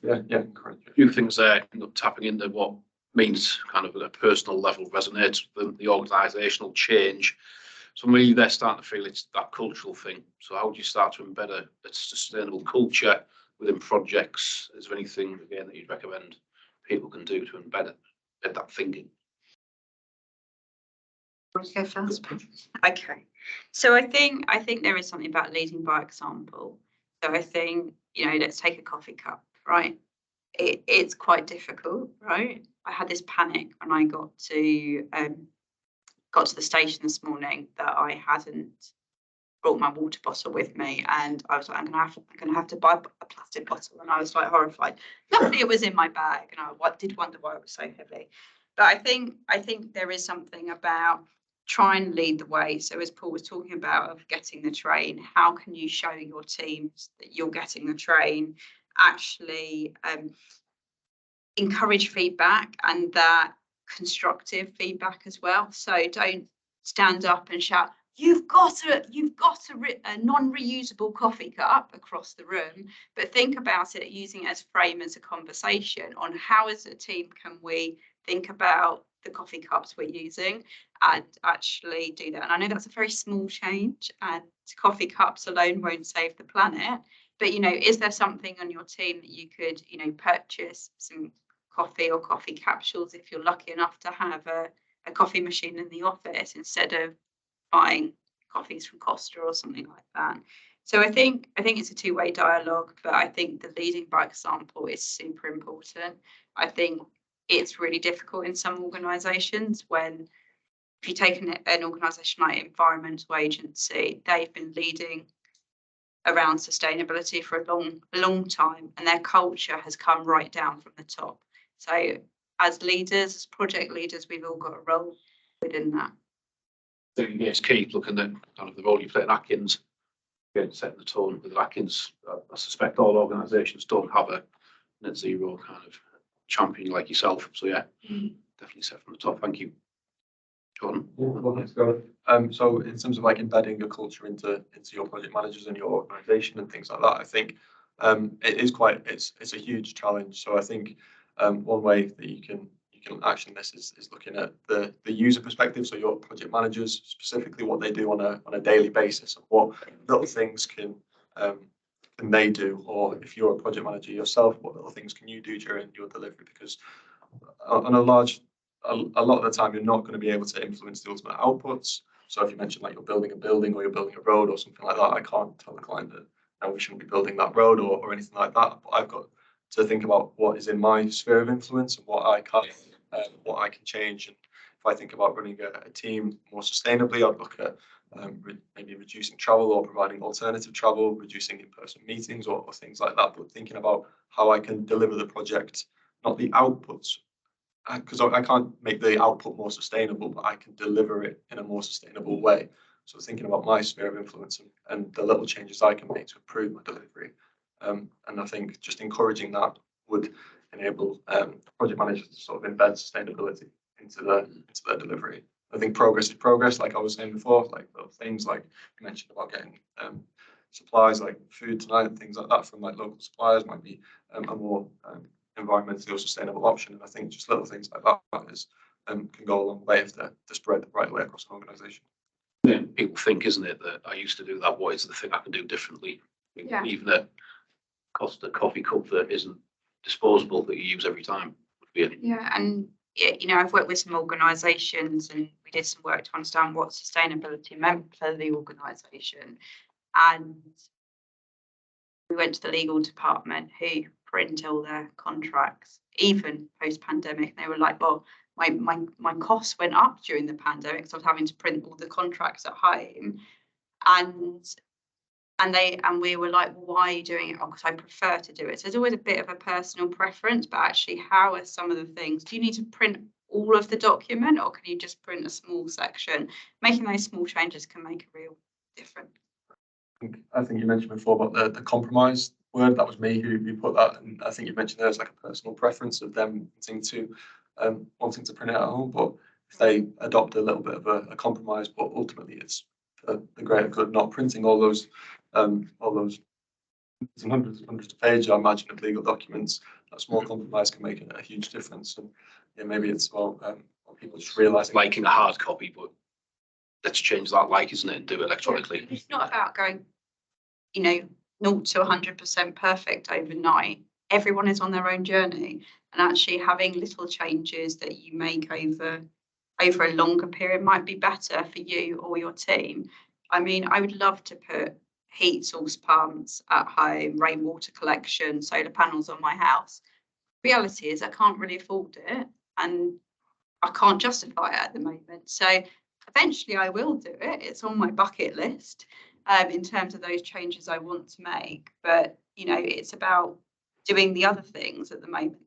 Speaker 3: Yeah, correct.
Speaker 1: A few things there, tapping into what means kind of at a personal level resonates with the organisational change. So maybe they're starting to feel it's that cultural thing. So how do you start to embed a sustainable culture within projects? Is there anything again that you'd recommend people can do to embed that thinking?
Speaker 2: Want to go first? Okay. So I think there is something about leading by example. So I think, let's take a coffee cup, right? It's quite difficult, right? I had this panic when I got to the station this morning that I hadn't brought my water bottle with me, and I was like, I'm gonna have to buy a plastic bottle, and I was like horrified. Luckily, it was in my bag, and I did wonder why it was so heavy. But I think there is something about try and lead the way. So as Paul was talking about of getting the train, how can you show your teams that you're getting the train? Actually, encourage feedback and that constructive feedback as well. So don't stand up and shout, you've got a non-reusable coffee cup across the room, but think about it using it as frame as a conversation on how as a team can we think about the coffee cups we're using and actually do that. And I know that's a very small change, and coffee cups alone won't save the planet, but is there something on your team that you could purchase some coffee or coffee capsules if you're lucky enough to have a coffee machine in the office instead of buying coffees from Costa or something like that. So I think it's a two-way dialogue, but I think the leading by example is super important. I think it's really difficult in some organisations when, if you take an organisation like Environmental Agency, they've been leading around sustainability for a long time, and their culture has come right down from the top. So as leaders, as project leaders, we've all got a role within that.
Speaker 1: I think it's key looking at kind of the role you play in Atkins, again, setting the tone with Atkins. I suspect all organisations don't have a net zero kind of champion like yourself. So yeah, definitely set from the top. Thank you, Jordan.
Speaker 3: Well, thanks, Gordon. So in terms of like embedding your culture into your project managers and your organisation and things like that, I think it is it's a huge challenge. So I think one way that you can action this is looking at the user perspective. So your project managers, specifically what they do on a daily basis, and what little things can can they do? Or if you're a project manager yourself, what little things can you do during your delivery? Because on a lot of the time, you're not going to be able to influence the ultimate outputs. So if you mentioned like you're building a building or you're building a road or something like that, I can't tell the client that no, we shouldn't be building that road or anything like that. But I've got to think about what is in my sphere of influence and what I can change. And if I think about running a team more sustainably, I'd look at maybe reducing travel or providing alternative travel, reducing in-person meetings or things like that. But thinking about how I can deliver the project, not the outputs, because I can't make the output more sustainable, but I can deliver it in a more sustainable way. So thinking about my sphere of influence and the little changes I can make to improve my delivery. And I think just encouraging that would enable project managers to sort of embed sustainability into their delivery. I think progress is progress, like I was saying before, like little things like you mentioned about getting supplies like food tonight and things like that from like local suppliers might be a more environmentally or sustainable option. And I think just little things like that is can go a long way if they're spread the right way across an organisation.
Speaker 1: Yeah, people think, isn't it, that I used to do that. What is the thing I can do differently?
Speaker 2: Yeah.
Speaker 1: Even a coffee cup that isn't disposable that you use every time would be
Speaker 2: Yeah, and you know, I've worked with some organisations and we did some work to understand what sustainability meant for the organisation. And we went to the legal department who print all their contracts, even post-pandemic. They were like, well, my costs went up during the pandemic, so I was having to print all the contracts at home. And we were like, well, why are you doing it? Oh, because I prefer to do it. So there's always a bit of a personal preference, but actually, how are some of the things? Do you need to print all of the document, or can you just print a small section? Making those small changes can make a real difference.
Speaker 3: I think you mentioned before about the compromise word. That was me who put that, and I think you mentioned there's like a personal preference of them wanting to print it at home. But if they adopt a little bit of a compromise, but ultimately it's for the greater good, not printing all those hundreds of pages, I imagine, of legal documents. That small compromise can make a huge difference. And yeah, maybe it's people just realising
Speaker 1: liking a hard copy, but let's change that, isn't it, and do it electronically.
Speaker 2: It's not about going, 0 to 100% perfect overnight. Everyone is on their own journey, and actually having little changes that you make over a longer period might be better for you or your team. I mean, I would love to put heat source pumps at home, rainwater collection, solar panels on my house. Reality is I can't really afford it and I can't justify it at the moment. So eventually I will do it. It's on my bucket list in terms of those changes I want to make. But, it's about doing the other things at the moment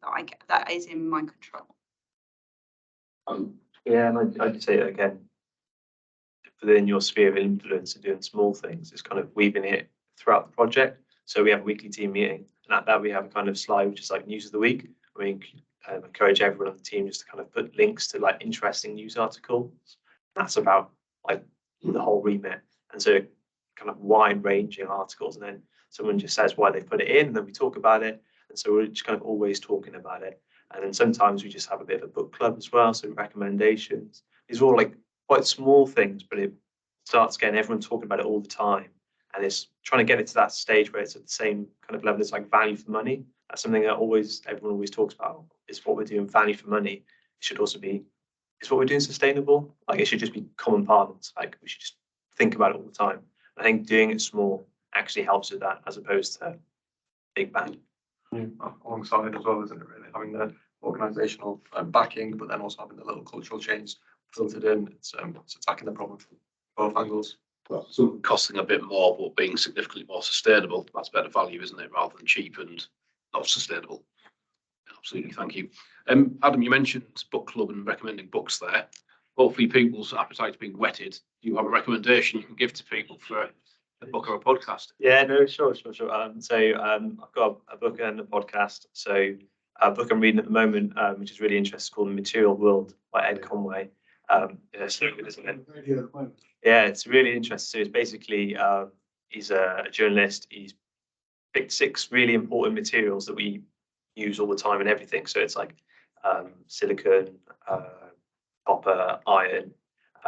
Speaker 2: that is in my control.
Speaker 4: Yeah, and I'd say again, within your sphere of influence and doing small things, it's kind of weaving it throughout the project. So we have a weekly team meeting, and at that we have a kind of slide which is like news of the week. We encourage everyone on the team just to kind of put links to like interesting news articles. That's about like the whole remit, and so kind of wide-ranging articles. And then someone just says why they put it in, and then we talk about it. And so we're just kind of always talking about it. And then sometimes we just have a bit of a book club as well, so recommendations. These are all like quite small things, but it starts getting everyone talking about it all the time. And it's trying to get it to that stage where it's at the same kind of level as like value for money. That's something that everyone always talks about, is what we're doing value for money. It should also be, is what we're doing sustainable? Like it should just be common parlance. Like we should just think about it all the time. I think doing it small actually helps with that as opposed to big bang.
Speaker 3: Alongside as well, isn't it, really? Having the organisational backing, but then also having the little cultural change filtered in. It's attacking the problem from both angles.
Speaker 1: Well, so costing a bit more, but being significantly more sustainable, that's better value, isn't it, rather than cheap and not sustainable. Absolutely, thank you. Adam, you mentioned book club and recommending books there. Hopefully people's appetite's being whetted. Do you have a recommendation you can give to people for a book or a podcast?
Speaker 4: Yeah, no, sure. I've got a book and a podcast. So a book I'm reading at the moment, which is really interesting, called The Material World by Ed Conway. It's so good, isn't it? Yeah, it's really interesting. So it's basically, he's a journalist. He's picked 6 really important materials that we use all the time and everything. So it's like silicon, copper, iron,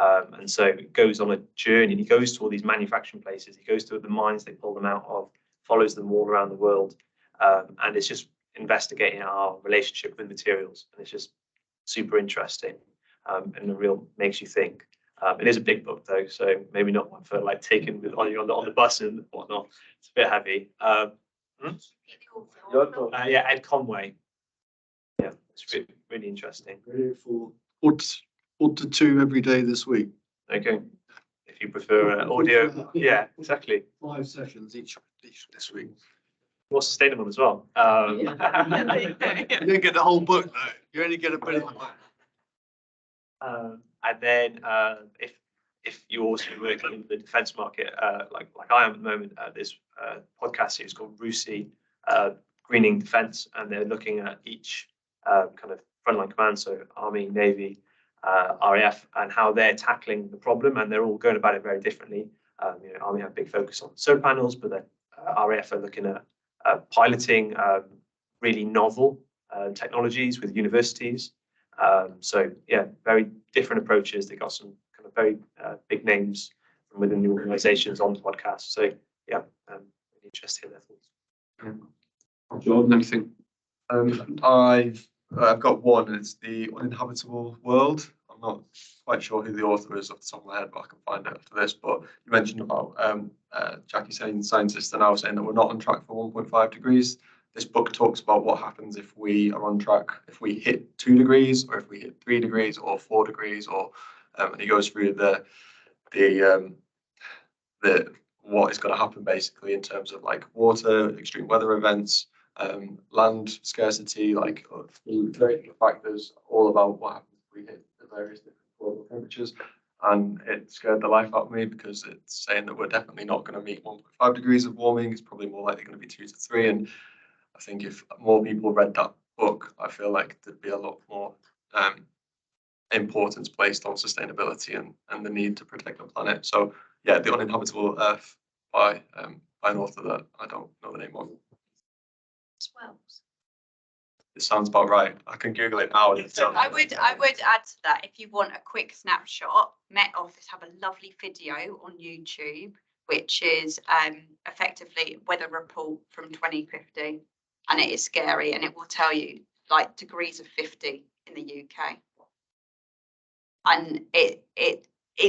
Speaker 4: And so it goes on a journey, and he goes to all these manufacturing places. He goes to the mines they pull them out of, follows them all around the world, and it's just investigating our relationship with materials. And it's just super interesting, and it real makes you think. It is a big book though, so maybe not one for like taking on the bus and whatnot. It's a bit heavy. Yeah, Ed Conway. Yeah, it's really interesting.
Speaker 5: What to two every day this week?
Speaker 4: Okay, if you prefer audio, yeah, exactly.
Speaker 5: 5 sessions each this week.
Speaker 4: More sustainable as well.
Speaker 5: You don't get the whole book though. You only get a bit of the book.
Speaker 4: And then if you also work in the defence market, like I am at the moment, this podcast series called RUSI, Greening Defence, and they're looking at each kind of frontline command, so Army, Navy, RAF, and how they're tackling the problem, and they're all going about it very differently. Army have a big focus on solar panels, but then RAF are looking at piloting really novel technologies with universities. So yeah, very different approaches. They got some kind of very big names from within the organisations on the podcast. So yeah, really interested in their thoughts.
Speaker 1: Jordan, anything?
Speaker 3: I've got one, and it's The Uninhabitable World. I'm not quite sure who the author is off the top of my head, but I can find it after this. But you mentioned about Jacqui saying scientists are now saying that we're not on track for 1.5 degrees. This book talks about what happens if we are on track, if we hit 2 degrees, or if we hit 3 degrees, or 4 degrees, or and he goes through the what is going to happen basically in terms of like water, extreme weather events, land scarcity, like various factors, all about what happens if we hit the various different global temperatures. And it scared the life out of me because it's saying that we're definitely not going to meet 1.5 degrees of warming. It's probably more likely going to be 2 to 3. And I think if more people read that book, I feel like there'd be a lot more importance placed on sustainability and the need to protect the planet. So yeah, The Uninhabitable Earth by an author that I don't know the name of.
Speaker 2: Swells.
Speaker 3: It sounds about right. I can Google it now.
Speaker 2: I would add to that, if you want a quick snapshot, Met Office have a lovely video on YouTube, which is effectively weather report from 2050, and it is scary, and it will tell you like degrees of 50 in the UK, and it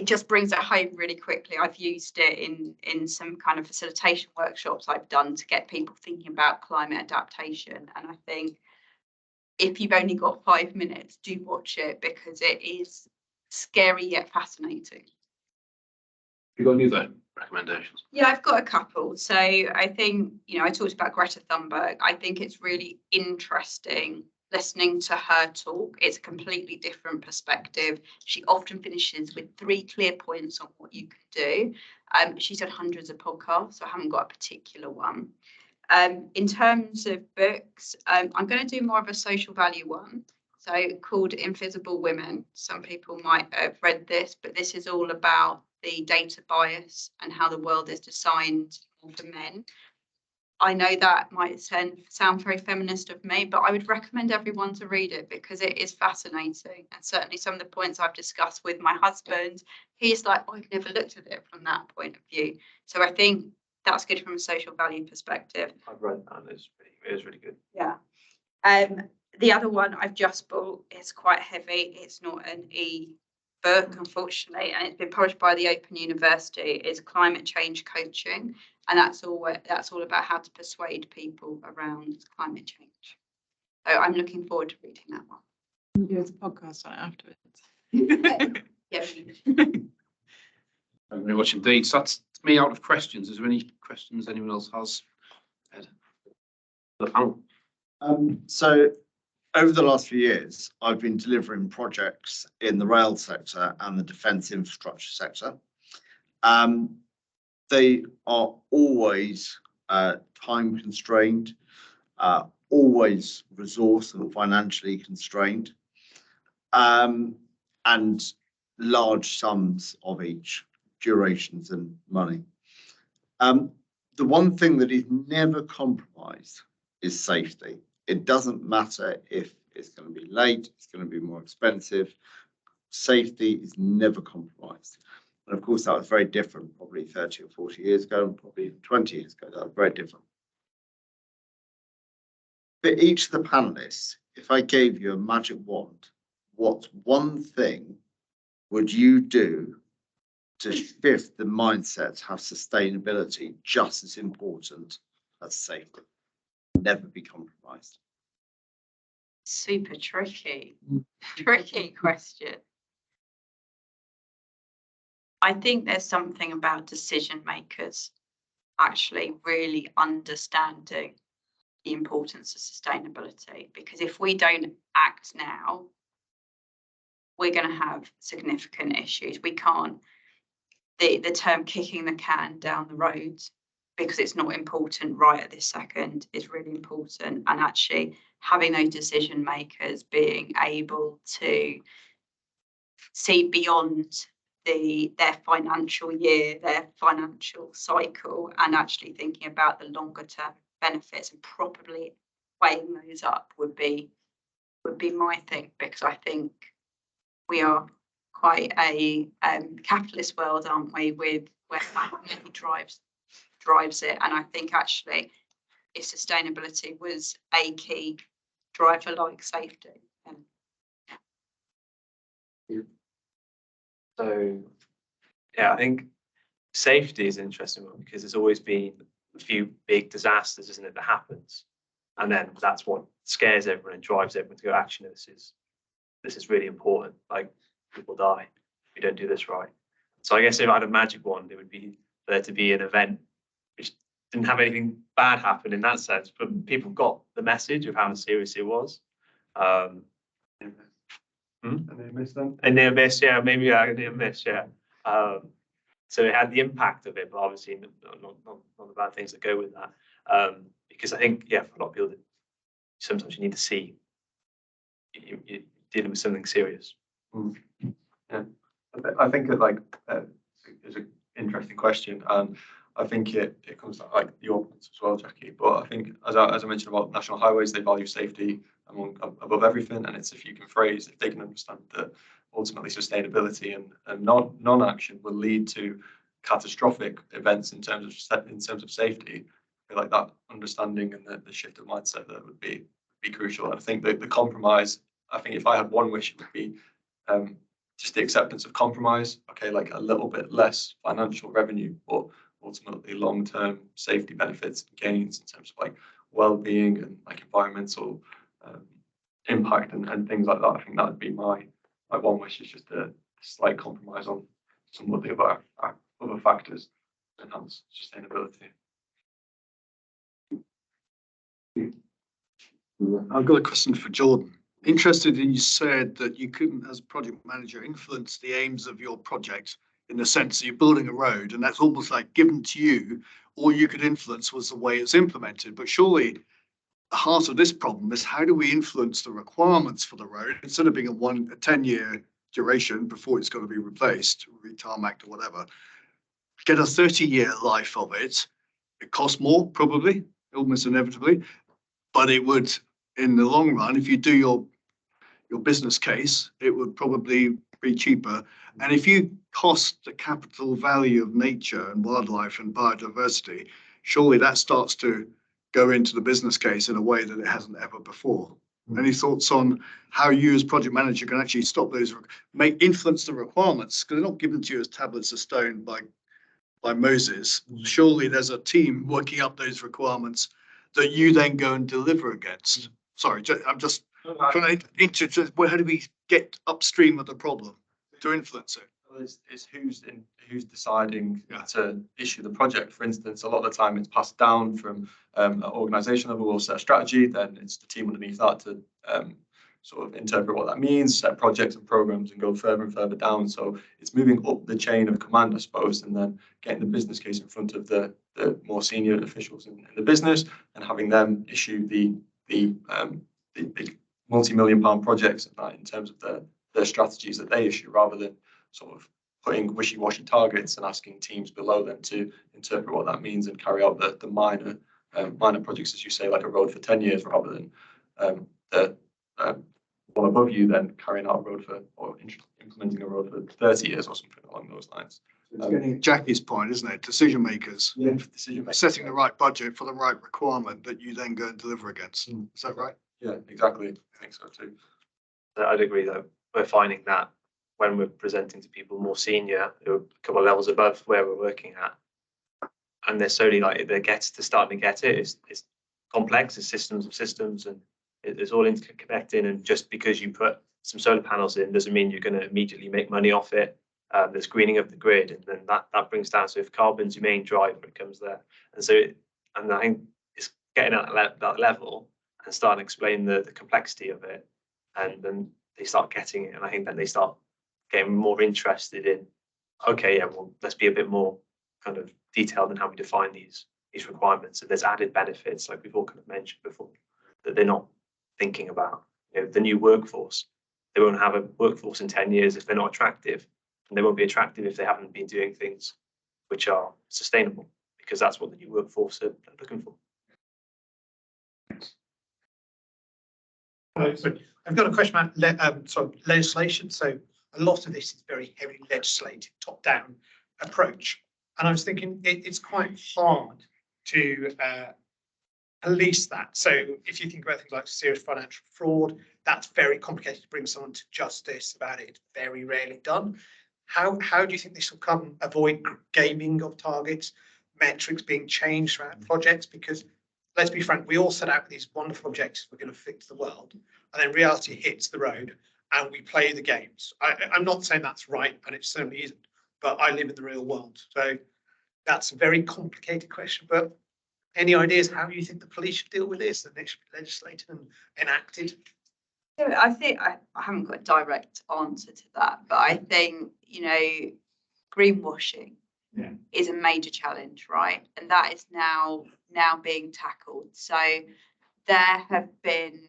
Speaker 2: just brings it home really quickly. I've used it in some kind of facilitation workshops I've done to get people thinking about climate adaptation, and I think if you've only got 5 minutes, do watch it because it is scary yet fascinating.
Speaker 1: You got any other recommendations?
Speaker 2: Yeah, I've got a couple. So I think, I talked about Greta Thunberg. I think it's really interesting listening to her talk. It's a completely different perspective. She often finishes with 3 clear points on what you can do. She's done hundreds of podcasts, so I haven't got a particular one. In terms of books, I'm going to do more of a social value one, so called Invisible Women. Some people might have read this, but this is all about the data bias and how the world is designed for men. I know that might sound very feminist of me, but I would recommend everyone to read it because it is fascinating. And certainly some of the points I've discussed with my husband, he's like, I've never looked at it from that point of view. So I think that's good from a social value perspective.
Speaker 4: I've read that, it is really good.
Speaker 2: Yeah. The other one I've just bought is quite heavy. It's not an e-book, unfortunately, and it's been published by the Open University. It's Climate Change Coaching, and that's all about how to persuade people around climate change. So I'm looking forward to reading that one.
Speaker 6: Do a podcast on it afterwards.
Speaker 2: Yeah.
Speaker 1: Thank you very much indeed. So that's me out of questions. Is there any questions anyone else has? Ed? The panel.
Speaker 7: So over the last few years, I've been delivering projects in the rail sector and the defence infrastructure sector. They are always time constrained, always resource and financially constrained, and large sums of each, durations and money. The one thing that is never compromised is safety. It doesn't matter if it's going to be late, it's going to be more expensive. safety is never compromised. And of course, that was very different probably 30 or 40 years ago, and probably 20 years ago, that was very different. For each of the panelists, if I gave you a magic wand, what one thing would you do to shift the mindset to have sustainability just as important as safety? Never be compromised.
Speaker 2: Super tricky, tricky question. I think there's something about decision makers actually really understanding the importance of sustainability, because if we don't act now, we're going to have significant issues. We can't, the term kicking the can down the road because it's not important right at this second is really important. And actually having those decision makers being able to see beyond their financial year, their financial cycle, and actually thinking about the longer term benefits and properly weighing those up would be my thing, because I think we are quite a capitalist world, aren't we, with where money drives it. And I think actually if sustainability was a key driver like safety, then
Speaker 4: So, yeah, I think safety is an interesting one because there's always been a few big disasters, isn't it, that happens, and then that's what scares everyone and drives everyone to go, actually, this is really important. Like, people die if you don't do this right. So I guess if I had a magic wand, it would be there to be an event which didn't have anything bad happen in that sense, but people got the message of how serious it was.
Speaker 3: And they missed them.
Speaker 4: A near miss, yeah, maybe a near miss, yeah. So it had the impact of it, but obviously not the bad things that go with that. Because I think, yeah, for a lot of people, sometimes you need to see you're dealing with something serious.
Speaker 3: Yeah, I think it is an interesting question, and I think it comes to like your points as well, Jacqui. But I think as I mentioned about national highways, they value safety above everything, and it's if you can phrase, if they can understand that ultimately sustainability and non-action will lead to catastrophic events in terms of safety. I feel like that understanding and the shift of mindset that would be crucial. And I think that the compromise, I think if I had one wish, it would be just the acceptance of compromise. Okay, like a little bit less financial revenue, but ultimately long-term safety benefits and gains in terms of like well-being and like environmental impact and things like that. I think that would be my one wish, is just a slight compromise on some of the other factors to enhance sustainability.
Speaker 5: I've got a question for Jordan. Interested in, you said that you couldn't, as a project manager, influence the aims of your project in the sense that you're building a road and that's almost like given to you. All you could influence was the way it's implemented. But surely the heart of this problem is, how do we influence the requirements for the road instead of being a 10-year duration before it's got to be replaced, retarmacked or whatever? Get a 30-year life of it. It costs more, probably, almost inevitably, but it would, in the long run, if you do your business case, it would probably be cheaper. And if you cost the capital value of nature and wildlife and biodiversity, surely that starts to go into the business case in a way that it hasn't ever before. Any thoughts on how you as project manager can actually stop those, influence the requirements? Because they're not given to you as tablets of stone by Moses. Surely there's a team working up those requirements that you then go and deliver against. Sorry, I'm just trying to how do we get upstream of the problem to influence it?
Speaker 3: Well, it's who's deciding to issue the project. For instance, a lot of the time it's passed down from an organisation level. We'll set a strategy, then it's the team underneath that to sort of interpret what that means, set projects and programs, and go further and further down. So it's moving up the chain of command, I suppose, and then getting the business case in front of the more senior officials in the business, and having them issue the big multi-million-pound projects in terms of their strategies that they issue, rather than sort of putting wishy-washy targets and asking teams below them to interpret what that means and carry out the minor projects, as you say, like a road for 10 years, rather than the one above you then carrying out a road for, or implementing a road for 30 years or something along those lines.
Speaker 5: It's getting Jackie's point, isn't it? Decision makers,
Speaker 3: Yeah, decision making.
Speaker 5: setting the right budget for the right requirement that you then go and deliver against. Is that right?
Speaker 3: Yeah, exactly. I think so too.
Speaker 4: I'd agree that we're finding that when we're presenting to people more senior, who are a couple of levels above where we're working at, and they're slowly like starting to get it. It's complex, it's systems of systems, and it's all interconnecting. And just because you put some solar panels in doesn't mean you're going to immediately make money off it. There's greening of the grid, and then that brings down. So if carbon's your main driver, it comes there. And so, and I think it's getting at that level and starting to explain the complexity of it, and then they start getting it. And I think then they start getting more interested in, okay, yeah, well, let's be a bit more kind of detailed in how we define these requirements. And there's added benefits, like we've all kind of mentioned before, that they're not thinking about. You know, the new workforce, they won't have a workforce in 10 years if they're not attractive, and they won't be attractive if they haven't been doing things which are sustainable, because that's what the new workforce are looking for.
Speaker 8: So I've got a question about legislation. So a lot of this is very heavily legislated, top-down approach. And I was thinking it's quite hard to police that. So if you think about things like serious financial fraud, that's very complicated to bring someone to justice about it. It's very rarely done. How do you think this will avoid gaming of targets, metrics being changed throughout projects? Because let's be frank, we all set out with these wonderful objectives, we're going to fix the world, and then reality hits the road and we play the games. I'm not saying that's right, and it certainly isn't, but I live in the real world. So that's a very complicated question, but any ideas how you think the police should deal with this and it should be legislated and enacted?
Speaker 2: So I think I haven't got a direct answer to that, but I think, you know, greenwashing is a major challenge, right? And that is now being tackled. So there have been,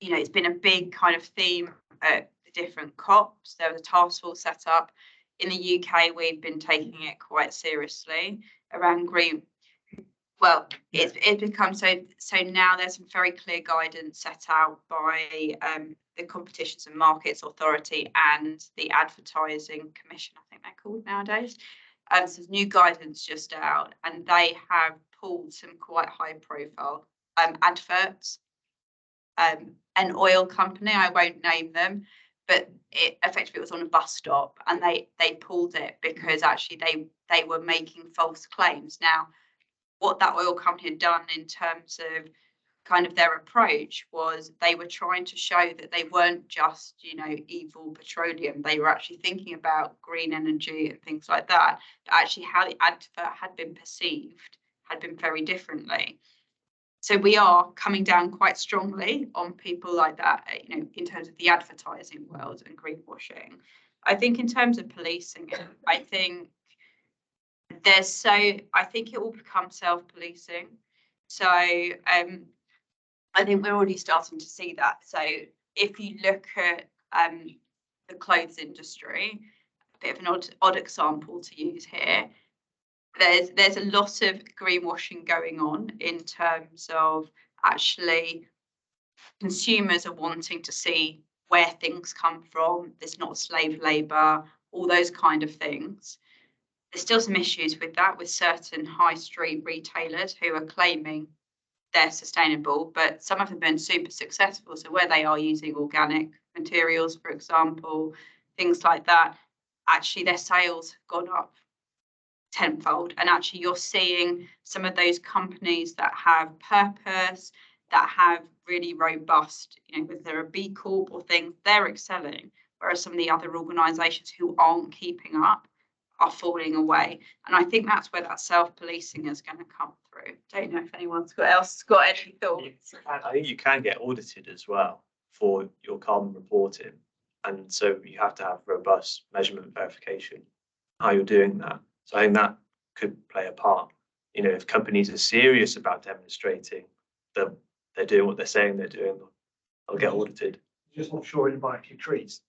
Speaker 2: you know, it's been a big kind of theme at the different COPs. There was a task force set up. In the UK, we've been taking it quite seriously around green. Well, it's become so now there's some very clear guidance set out by the Competitions and Markets Authority and the Advertising Commission, I think they're called nowadays. So there's new guidance just out, and they have pulled some quite high profile adverts. An oil company, I won't name them, but it effectively was on a bus stop, and they pulled it because actually they were making false claims. Now, what that oil company had done in terms of kind of their approach was they were trying to show that they weren't just, you know, evil petroleum. They were actually thinking about green energy and things like that. But actually how the advert had been perceived had been very differently. So we are coming down quite strongly on people like that, you know, in terms of the advertising world and greenwashing. I think in terms of policing it, I think it will become self-policing. So I think we're already starting to see that. So if you look at the clothes industry, a bit of an odd example to use here, there's a lot of greenwashing going on in terms of actually consumers are wanting to see where things come from. There's not slave labour, all those kind of things. There's still some issues with that with certain high street retailers who are claiming they're sustainable, but some of them have been super successful. So where they are using organic materials, for example, things like that, actually their sales have gone up tenfold. And actually you're seeing some of those companies that have purpose, that have really robust, you know, whether they're a B Corp or things, they're excelling. Whereas some of the other organisations who aren't keeping up are falling away. And I think that's where that self-policing is going to come through. Don't know if anyone's got any thoughts.
Speaker 4: I think you can get audited as well for your carbon reporting. And so you have to have robust measurement verification, how you're doing that. So I think that could play a part. You know, if companies are serious about demonstrating that they're doing what they're saying they're doing, they'll get audited.
Speaker 8: Just not sure in buy a few trees.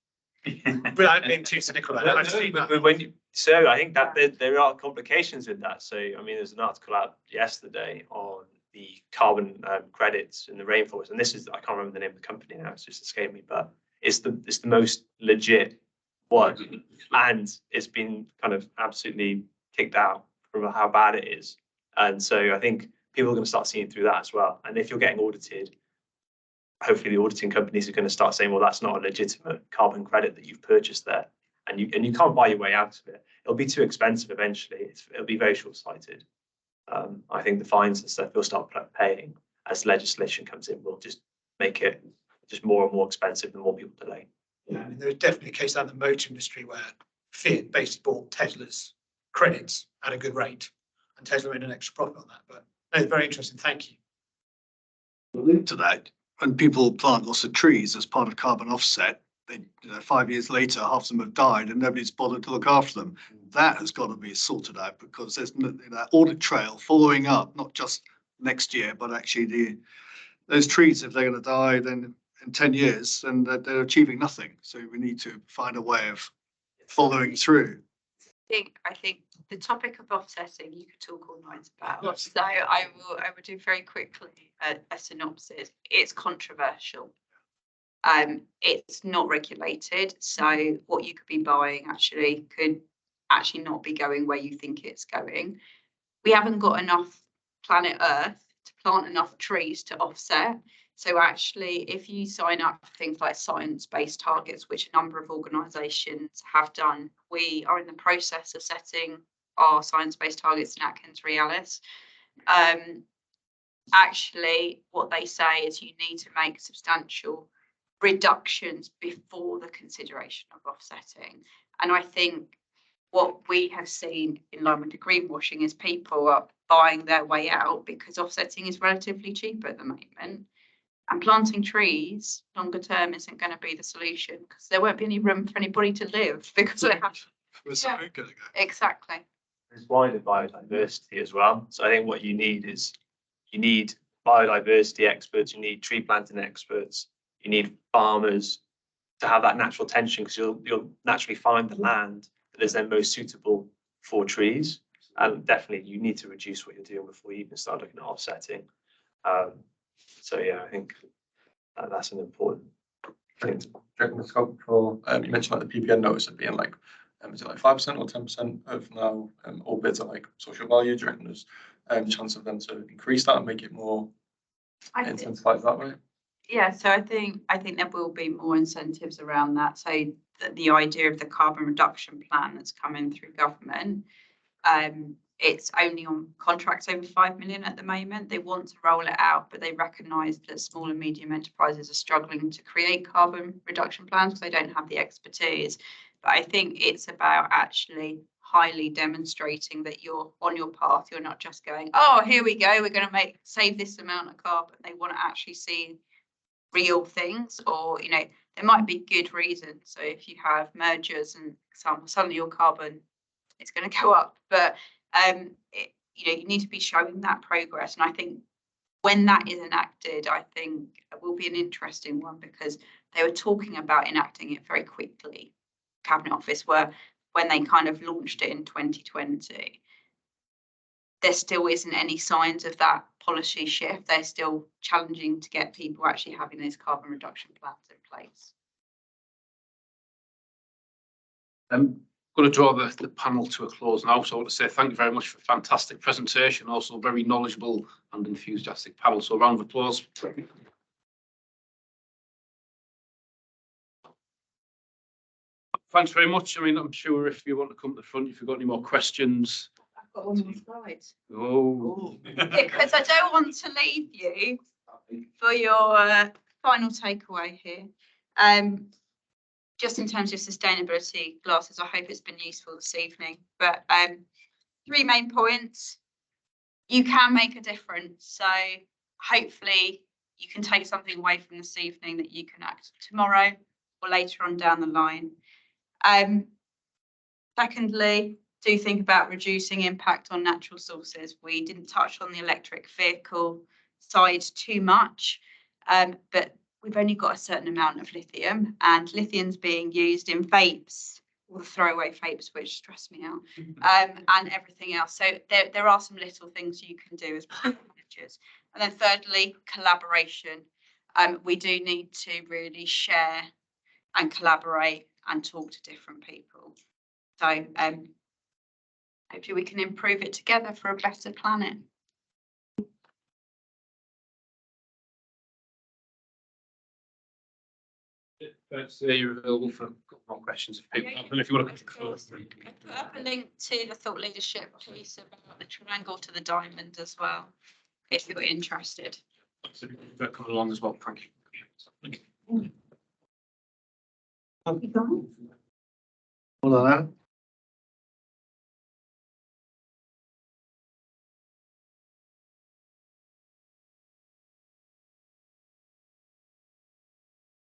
Speaker 8: Without being too cynical about it. I've seen that.
Speaker 4: So I think that there are complications with that. So I mean, there's an article out yesterday on the carbon credits in the rainforest. And this is, I can't remember the name of the company now, it's just escaped me, but it's the most legit one. And it's been kind of absolutely kicked out from how bad it is. And so I think people are going to start seeing through that as well. And if you're getting audited, hopefully the auditing companies are going to start saying, well, that's not a legitimate carbon credit that you've purchased there. And you can't buy your way out of it. It'll be too expensive eventually. It'll be very short-sighted. I think the fines and stuff you'll start paying as legislation comes in will just make it just more and more expensive the more people delay.
Speaker 8: Yeah, I mean, there's definitely a case out in the motor industry where Fiat basically bought Tesla's credits at a good rate, and Tesla made an extra profit on that. But no, very interesting. Thank you.
Speaker 5: Linked to that, when people plant lots of trees as part of carbon offset, they, 5 years later, half of them have died and nobody's bothered to look after them. That has got to be sorted out, because there's that audit trail following up, not just next year, but actually those trees, if they're going to die, then in 10 years, and they're achieving nothing. So we need to find a way of following through.
Speaker 2: I think the topic of offsetting you could talk all night about. So I will do very quickly a synopsis. It's controversial. It's not regulated, so what you could be buying could actually not be going where you think it's going. We haven't got enough planet Earth to plant enough trees to offset. So actually, if you sign up for things like science-based targets, which a number of organisations have done, we are in the process of setting our science-based targets in Atkins Realis. Actually, what they say is you need to make substantial reductions before the consideration of offsetting. And I think what we have seen in line with the greenwashing is people are buying their way out because offsetting is relatively cheap at the moment. And planting trees longer term isn't going to be the solution, because there won't be any room for anybody to live because they have.
Speaker 5: Yeah.
Speaker 2: Exactly.
Speaker 4: There's wider biodiversity as well. So I think what you need is biodiversity experts, you need tree planting experts, you need farmers to have that natural tension, because you'll naturally find the land that is then most suitable for trees. And definitely you need to reduce what you're doing before you even start looking at offsetting. So yeah, I think that's an important thing.
Speaker 3: Checking the scope for, you mentioned like the PPN notice of being like, is it like 5% or 10% of now all bids are like social value? Do you reckon there's chance of them to increase that and make it more incentivized that way?
Speaker 2: Yeah, so I think there will be more incentives around that. So the idea of the carbon reduction plan that's coming through government, it's only on contracts over 5 million at the moment. They want to roll it out, but they recognise that small and medium enterprises are struggling to create carbon reduction plans because they don't have the expertise. But I think it's about actually highly demonstrating that you're on your path. You're not just going, oh, here we go, we're going to save this amount of carbon. They want to actually see real things, or there might be good reasons. So if you have mergers and suddenly your carbon is going to go up, but you need to be showing that progress. And I think when that is enacted, I think it will be an interesting one, because they were talking about enacting it very quickly. Cabinet Office when they kind of launched it in 2020. There still isn't any signs of that policy shift. They're still challenging to get people actually having those carbon reduction plans in place.
Speaker 1: I'm going to draw the panel to a close now. So I want to say thank you very much for a fantastic presentation, also very knowledgeable and enthusiastic panel. So a round of applause. Thanks very much. I mean, I'm sure if you want to come to the front, if you've got any more questions.
Speaker 2: I've got one more slide.
Speaker 1: Oh.
Speaker 2: Because I don't want to leave you for your final takeaway here. Just in terms of sustainability glasses, I hope it's been useful this evening. But 3 main points. You can make a difference. So hopefully you can take something away from this evening that you can act tomorrow or later on down the line. Secondly, do think about reducing impact on natural sources. We didn't touch on the electric vehicle side too much, but we've only got a certain amount of lithium, and lithium's being used in vapes, all the throwaway vapes, which stress me out, and everything else. So there are some little things you can do as managers. And then thirdly, collaboration. We do need to really share and collaborate and talk to different people. So hopefully we can improve it together for a better planet.
Speaker 1: You're available for more questions if people have them, if you want to.
Speaker 2: I put up a link to the thought leadership piece about the triangle to the diamond as well, if you're interested.
Speaker 1: Come along as well, thank you.
Speaker 5: Hold on, Anna.